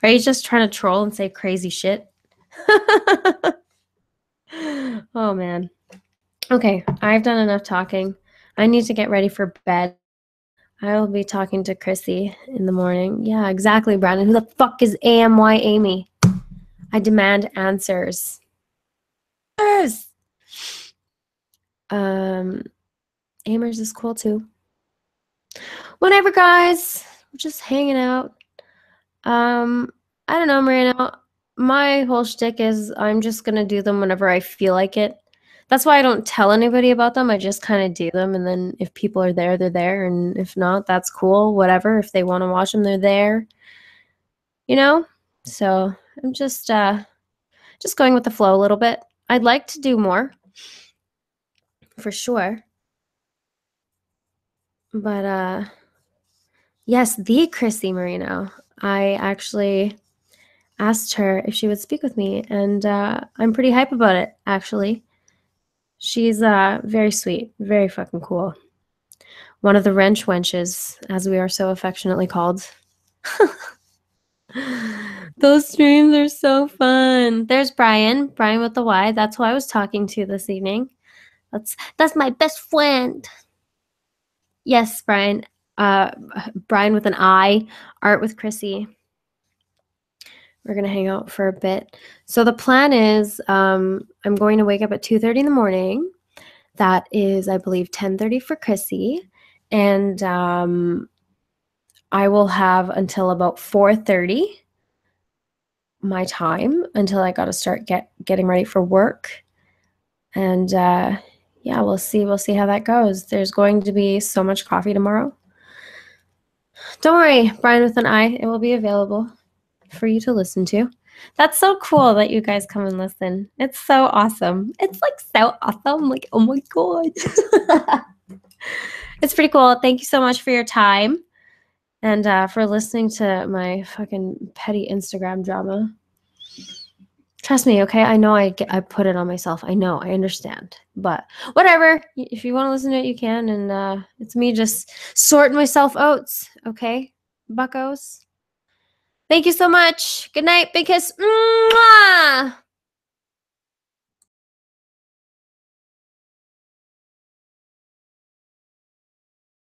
you just trying to troll and say crazy shit? Oh man. Okay, I've done enough talking. I need to get ready for bed. I will be talking to Chrissy in the morning. Yeah, exactly, Brandon. Who the fuck is AMY Amy? I demand answers. Amers is cool too. Whatever, guys. We're just hanging out. I don't know, Marina. My whole shtick is I'm just gonna do them whenever I feel like it. That's why I don't tell anybody about them. I just kind of do them, and then if people are there, they're there, and if not, that's cool. Whatever. If they want to watch them, they're there. You know. So I'm just going with the flow a little bit. I'd like to do more, for sure. But yes, the Christy Marino. I actually asked her if she would speak with me, and I'm pretty hype about it, actually. She's very sweet, very fucking cool. One of the wrench wenches, as we are so affectionately called. Those streams are so fun. There's Bryan with the Y. That's who I was talking to this evening. That's my best friend. Yes, Bryan. Bryan with an I. Art with Chrissy. We're gonna hang out for a bit. So the plan is, I'm going to wake up at 2:30 in the morning. That is, I believe, 10:30 for Chrissy, and I will have until about 4:30 my time until I got to start getting ready for work. And yeah, we'll see how that goes. There's going to be so much coffee tomorrow. Don't worry, Bryan with an I. It will be available for you to listen to. That's so cool that you guys come and listen. It's so awesome. It's like so awesome. Like, oh my God. It's pretty cool. Thank you so much for your time and for listening to my fucking petty Instagram drama. Trust me, okay? I know I put it on myself. I know, I understand. But whatever. If you want to listen to it, you can. And it's me just sorting myself out, okay? Buckos. Thank you so much. Good night. Big kiss. Mwah!